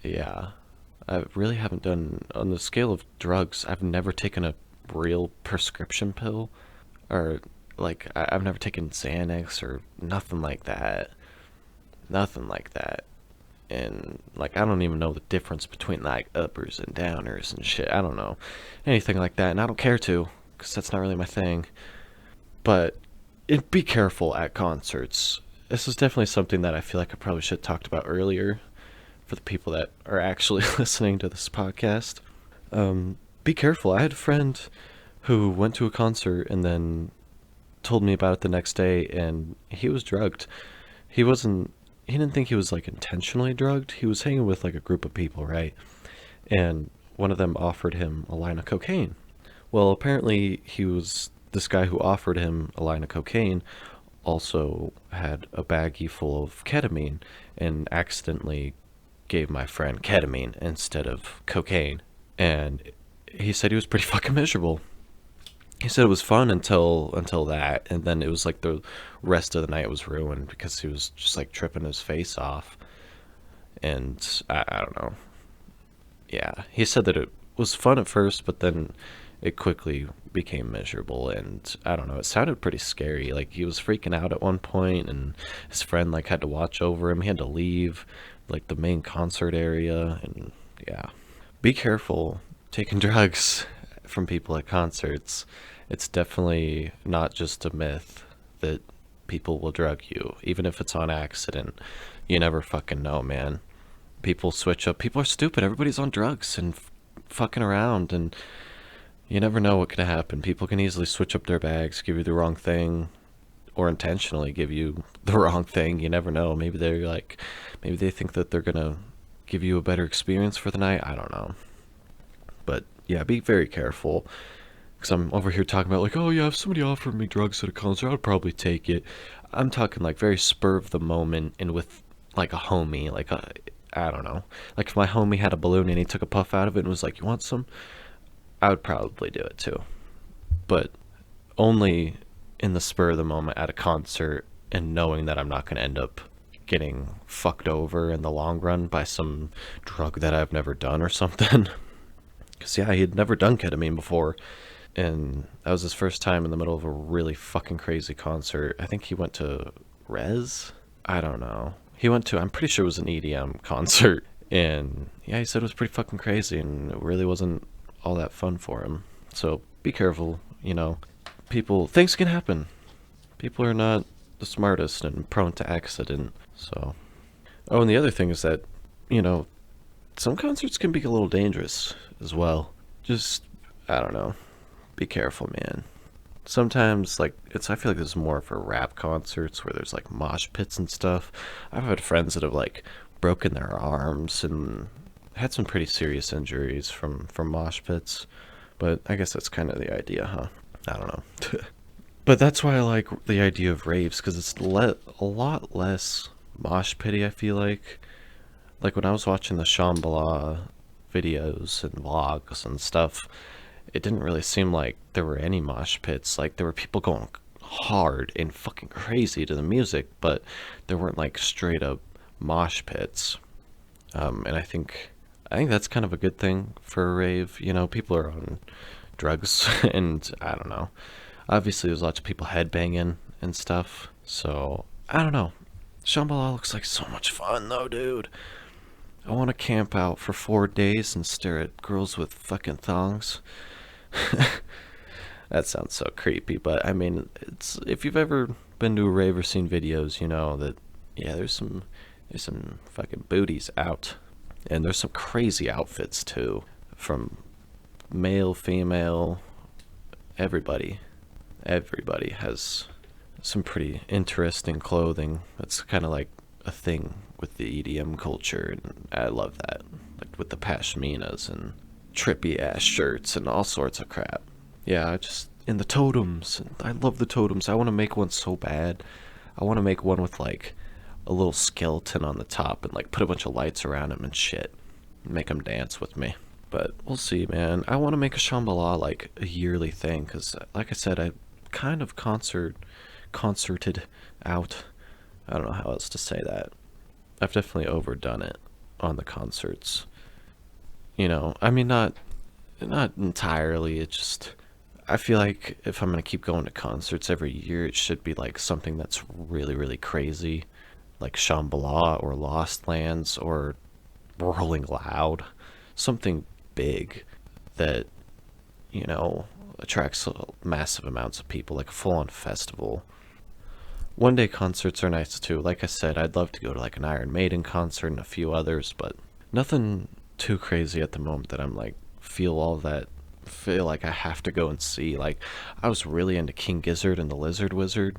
Yeah. I really haven't done, on the scale of drugs, I've never taken a real prescription pill, or like I've never taken Xanax or nothing like that. Nothing like that. And like I don't even know the difference between like uppers and downers and shit. I don't know anything like that, and I don't care to, because that's not really my thing. But be careful at concerts. This is definitely something that I feel like I probably should have talked about earlier for the people that are actually listening to this podcast. Be careful. I had a friend who went to a concert and then told me about it the next day, and he was drugged. He wasn't. He didn't think he was like intentionally drugged. He was hanging with like a group of people, right? And one of them offered him a line of cocaine. Well, apparently this guy who offered him a line of cocaine also had a baggie full of ketamine and accidentally gave my friend ketamine instead of cocaine. And he said he was pretty fucking miserable. He said it was fun until that, and then it was like the rest of the night was ruined because he was just like tripping his face off. And I don't know. Yeah, he said that it was fun at first, but then it quickly became miserable, and I don't know, it sounded pretty scary. Like he was freaking out at one point, and his friend like had to watch over him. He had to leave like the main concert area, and yeah. Be careful taking drugs from people at concerts. It's definitely not just a myth that people will drug you, even if it's on accident. You never fucking know, man. People switch up. People are stupid. Everybody's on drugs and fucking around, and you never know what can happen. People can easily switch up their bags, give you the wrong thing, or intentionally give you the wrong thing. You never know. Maybe they think that they're gonna give you a better experience for the night. I don't know. But yeah, be very careful. Because I'm over here talking about like, oh yeah, if somebody offered me drugs at a concert, I'd probably take it. I'm talking like very spur of the moment and with like a homie, I don't know. Like if my homie had a balloon and he took a puff out of it and was like, you want some? I would probably do it too. But only in the spur of the moment at a concert, and knowing that I'm not going to end up getting fucked over in the long run by some drug that I've never done or something. Because yeah, he had never done ketamine before, and that was his first time in the middle of a really fucking crazy concert. I think he went to Rez? I don't know. I'm pretty sure it was an EDM concert, and yeah, he said it was pretty fucking crazy, and it really wasn't all that fun for him. So be careful, things can happen. People are not the smartest and prone to accident, so. Oh, and the other thing is that, you know, some concerts can be a little dangerous as well. Just, I don't know. Be careful, man. Sometimes, I feel like this is more for rap concerts where there's like mosh pits and stuff. I've had friends that have like broken their arms and had some pretty serious injuries from mosh pits. But I guess that's kind of the idea, huh? I don't know. But that's why I like the idea of raves, because it's a lot less mosh pitty, I feel like. Like when I was watching the Shambhala videos and vlogs and stuff, it didn't really seem like there were any mosh pits. Like there were people going hard and fucking crazy to the music, but there weren't like straight up mosh pits. And I think that's kind of a good thing for a rave. People are on drugs and I don't know. Obviously there's lots of people headbanging and stuff. So I don't know. Shambhala looks like so much fun though, dude. I want to camp out for 4 days and stare at girls with fucking thongs. That sounds so creepy, but I mean, if you've ever been to a rave or seen videos, you know that, Yeah, there's some fucking booties out. And there's some crazy outfits too. From male, female, everybody. Everybody has some pretty interesting clothing. That's kind of like a thing with the EDM culture, and I love that. Like with the pashminas and trippy ass shirts and all sorts of crap. Yeah, I just in the totems. I love the totems. I want to make one so bad. I want to make one with like a little skeleton on the top and like put a bunch of lights around him and shit. Make him dance with me. But we'll see, man. I want to make a Shambhala like a yearly thing because, like I said, I kind of concerted out. I don't know how else to say that. I've definitely overdone it on the concerts. You know, I mean, not entirely. It just I feel like if I'm gonna keep going to concerts every year, it should be like something that's really, really crazy, like Shambhala or Lost Lands or Rolling Loud, something big that attracts massive amounts of people, like a full-on festival. One day concerts are nice too. Like I said, I'd love to go to like an Iron Maiden concert and a few others, but nothing too crazy at the moment that I'm like feel like I have to go and see. Like I was really into King Gizzard and the Lizard Wizard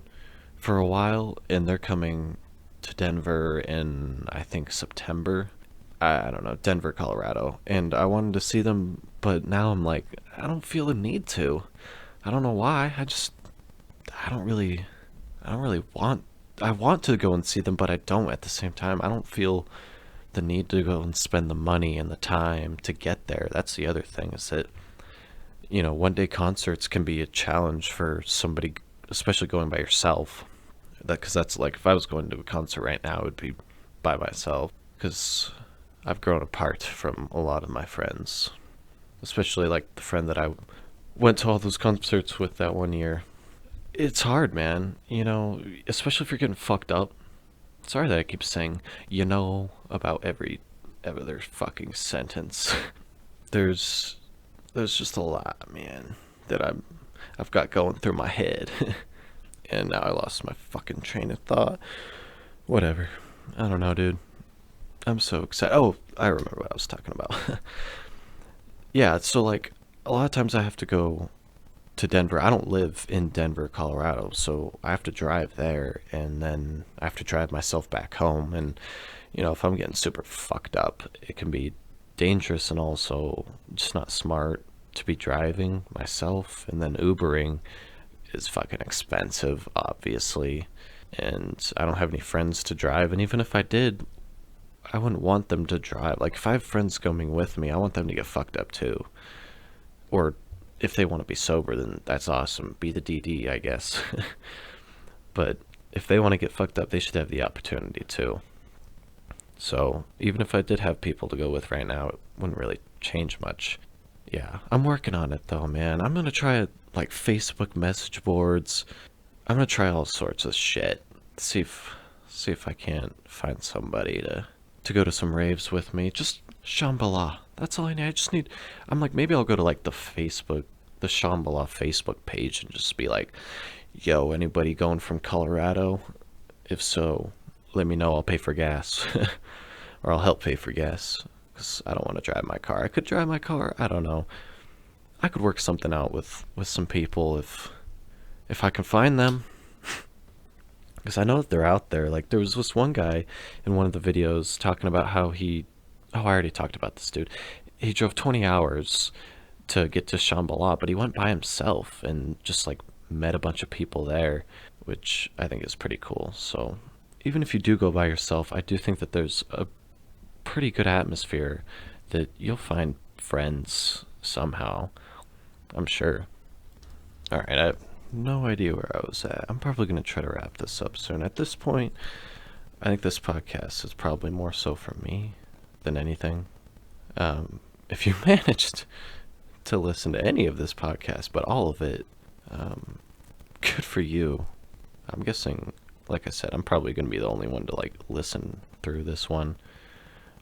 for a while, and they're coming to Denver in I think September. I don't know, Denver, Colorado, and I wanted to see them, but now I'm like, I don't feel the need to. I don't know why. I don't really, I don't really want. I want to go and see them, but I don't at the same time. I don't feel the need to go and spend the money and the time to get there. That's the other thing is that, one day concerts can be a challenge for somebody, especially going by yourself. Because that's like, if I was going to a concert right now, it would be by myself. Because I've grown apart from a lot of my friends, especially like the friend that I went to all those concerts with that one year. It's hard, man, especially if you're getting fucked up. Sorry that I keep saying, about every other fucking sentence. there's there's just a lot, man, that I've got going through my head. And now I lost my fucking train of thought. Whatever. I don't know, dude. I'm so excited. Oh, I remember what I was talking about. Yeah, so like a lot of times I have to go to Denver. I don't live in Denver, Colorado, so I have to drive there and then I have to drive myself back home. And if I'm getting super fucked up, it can be dangerous and also just not smart to be driving myself. And then Ubering is fucking expensive, obviously. And I don't have any friends to drive. And even if I did, I wouldn't want them to drive. Like, if I have friends coming with me, I want them to get fucked up too. Or if they want to be sober, then that's awesome. Be the DD, I guess. But if they want to get fucked up, they should have the opportunity too. So even if I did have people to go with right now, it wouldn't really change much. Yeah, I'm working on it though, man. I'm gonna try like Facebook message boards. I'm gonna try all sorts of shit. See if I can't find somebody to go to some raves with me. Just Shambhala. That's all I need. I'm like, maybe I'll go to like the Shambhala Facebook page and just be like, yo, anybody going from Colorado? If so, let me know. I'll pay for gas. Or I'll help pay for gas. Because I don't want to drive my car. I could drive my car. I don't know. I could work something out with some people if I can find them. Because I know that they're out there. Like, there was this one guy in one of the videos talking about how I already talked about this dude. He drove 20 hours to get to Shambhala, but he went by himself and just, like, met a bunch of people there, which I think is pretty cool. So, even if you do go by yourself, I do think that there's a pretty good atmosphere that you'll find friends somehow. I'm sure. Alright, I have no idea where I was at. I'm probably going to try to wrap this up soon. At this point, I think this podcast is probably more so for me than anything. If you managed to listen to any of this podcast, but all of it, good for you. I'm guessing, like I said, I'm probably going to be the only one to like listen through this one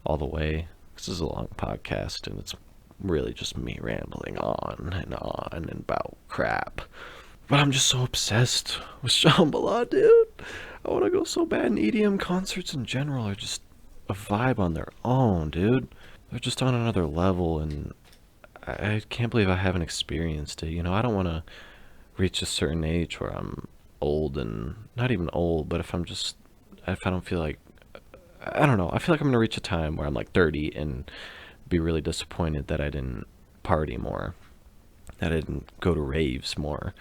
all the way. This is a long podcast, and it's really just me rambling on and about crap. But I'm just so obsessed with Shambhala, dude. I want to go so bad. And EDM concerts in general are just a vibe on their own, dude. They're just on another level, and I can't believe I haven't experienced it. You know, I don't want to reach a certain age where I'm old and not even old, but if I don't feel like, I don't know, I feel like I'm going to reach a time where I'm like 30 and be really disappointed that I didn't party more, that I didn't go to raves more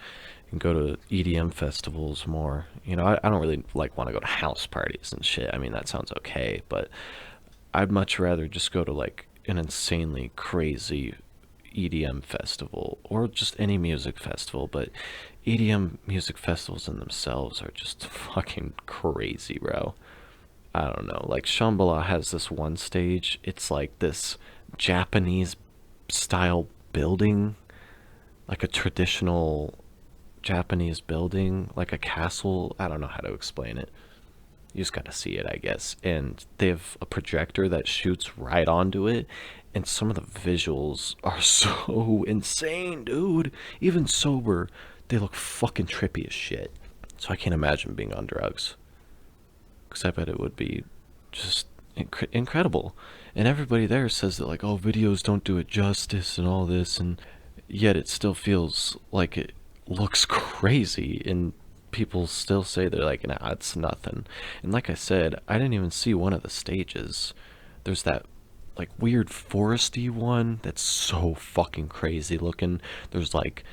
and go to EDM festivals more. You know, I don't really like want to go to house parties and shit. I mean, that sounds okay, but I'd much rather just go to like an insanely crazy EDM festival or just any music festival, but EDM music festivals in themselves are just fucking crazy, bro. I don't know. Like Shambhala has this one stage. It's like this Japanese style building, like a traditional Japanese building, like a castle. I don't know how to explain it. You just gotta see it, I guess. And they have a projector that shoots right onto it, and some of the visuals are so insane, dude. Even sober, they look fucking trippy as shit. So I can't imagine being on drugs, because I bet it would be just incredible. And everybody there says that, like, oh, videos don't do it justice and all this, and yet it still feels like it looks crazy, and people still say they're like, nah, it's nothing. And like I said, I didn't even see one of the stages. There's that like weird foresty one that's so fucking crazy looking. There's like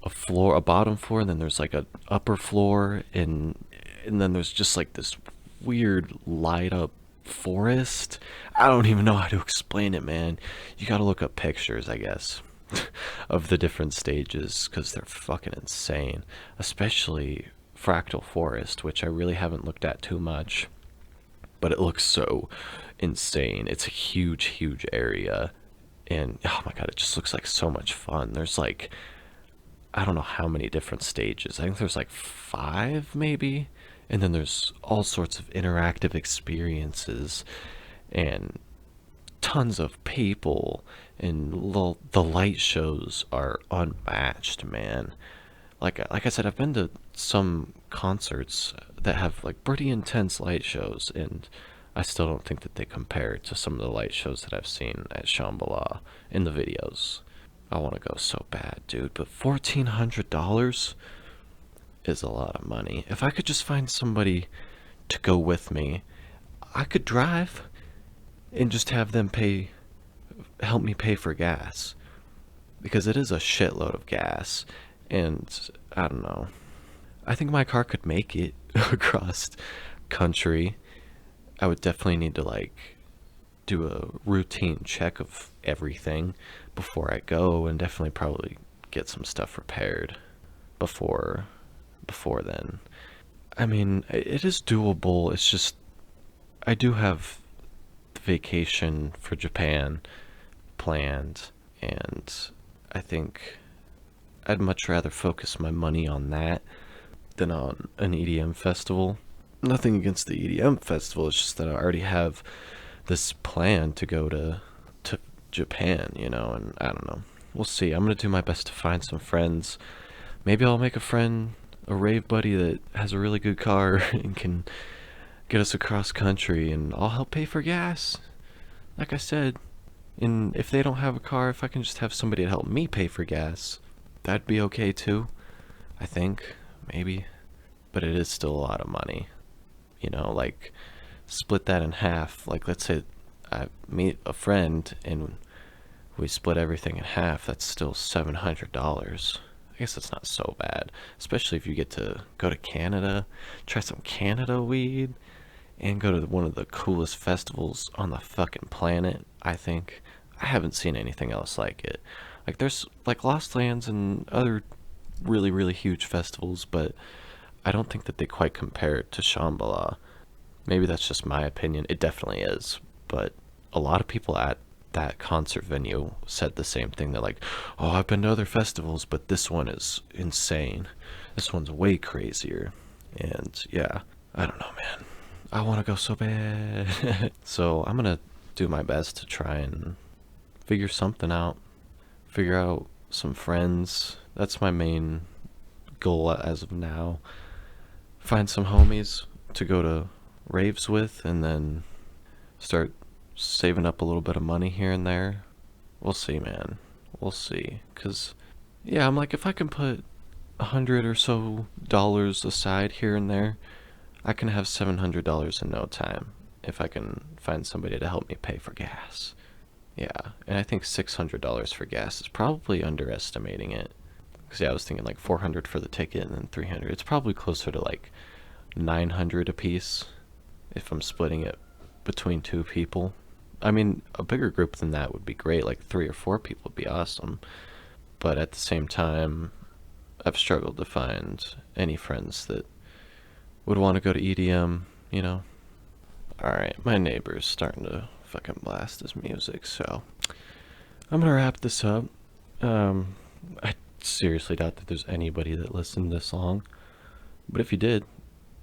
a bottom floor, and then there's like a upper floor, and then there's just like this weird light up forest. I don't even know how to explain it, man. You gotta look up pictures, I guess, of the different stages, because they're fucking insane. Especially Fractal Forest, which I really haven't looked at too much, but it looks so insane. It's a huge, huge area, and oh my god, it just looks like so much fun. There's like, I don't know how many different stages. I think there's like 5 maybe, and then there's all sorts of interactive experiences and tons of people, and the light shows are unmatched, man. Like I said, I've been to some concerts that have like pretty intense light shows, and I still don't think that they compare to some of the light shows that I've seen at Shambhala in the videos. I want to go so bad, dude, but $1,400 is a lot of money. If I could just find somebody to go with me, I could drive and just have them help me pay for gas, because it is a shitload of gas. And I don't know, I think my car could make it across country. I would definitely need to like do a routine check of everything before I go, and definitely probably get some stuff repaired before then. I mean, it is doable. It's just I do have the vacation for Japan planned, and I think I'd much rather focus my money on that than on an EDM festival. Nothing against the EDM festival, it's just that I already have this plan to go to Japan, you know, and I don't know. We'll see. I'm gonna do my best to find some friends. Maybe I'll make a rave buddy that has a really good car and can get us across country, and I'll help pay for gas. Like I said, and if they don't have a car, if I can just have somebody to help me pay for gas, that'd be okay too. I think, maybe. But it is still a lot of money. You know, like, split that in half. Like, let's say I meet a friend and we split everything in half. That's still $700. I guess that's not so bad. Especially if you get to go to Canada, try some Canada weed, and go to one of the coolest festivals on the fucking planet, I think. I haven't seen anything else like it. Like, there's, like, Lost Lands and other really, really huge festivals, but I don't think that they quite compare to Shambhala. Maybe that's just my opinion. It definitely is. But a lot of people at that concert venue said the same thing. They're like, oh, I've been to other festivals, but this one is insane. This one's way crazier. And yeah, I don't know, man. I want to go so bad. So I'm going to do my best to try and figure something out. Figure out some friends. That's my main goal as of now. Find some homies, to go to raves with, and then start saving up a little bit of money here and there. We'll see, man. We'll see. Cause yeah, I'm like, if I can put $100 or so aside here and there, I can have $700 in no time if I can find somebody to help me pay for gas. Yeah, and I think $600 for gas is probably underestimating it. Cause yeah, I was thinking like 400 for the ticket and then 300. It's probably closer to like 900 a piece if I'm splitting it between two people. I mean, a bigger group than that would be great. Like 3 or 4 people would be awesome. But at the same time, I've struggled to find any friends that would want to go to EDM, you know? Alright, my neighbor's starting to fucking blast his music, so I'm gonna wrap this up. I seriously doubt that there's anybody that listened this long. But if you did,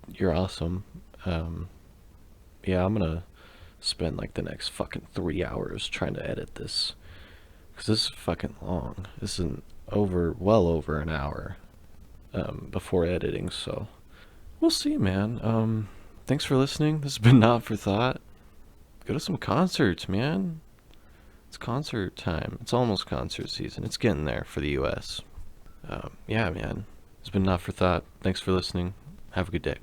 you're awesome. Yeah, I'm gonna spend like the next fucking 3 hours trying to edit this. Because this is fucking long. This is well over an hour before editing, so we'll see, man. Thanks for listening. This has been Not for Thought. Go to some concerts, man. It's concert time. It's almost concert season. It's getting there for the US. Yeah, man. It's been Not for Thought. Thanks for listening. Have a good day.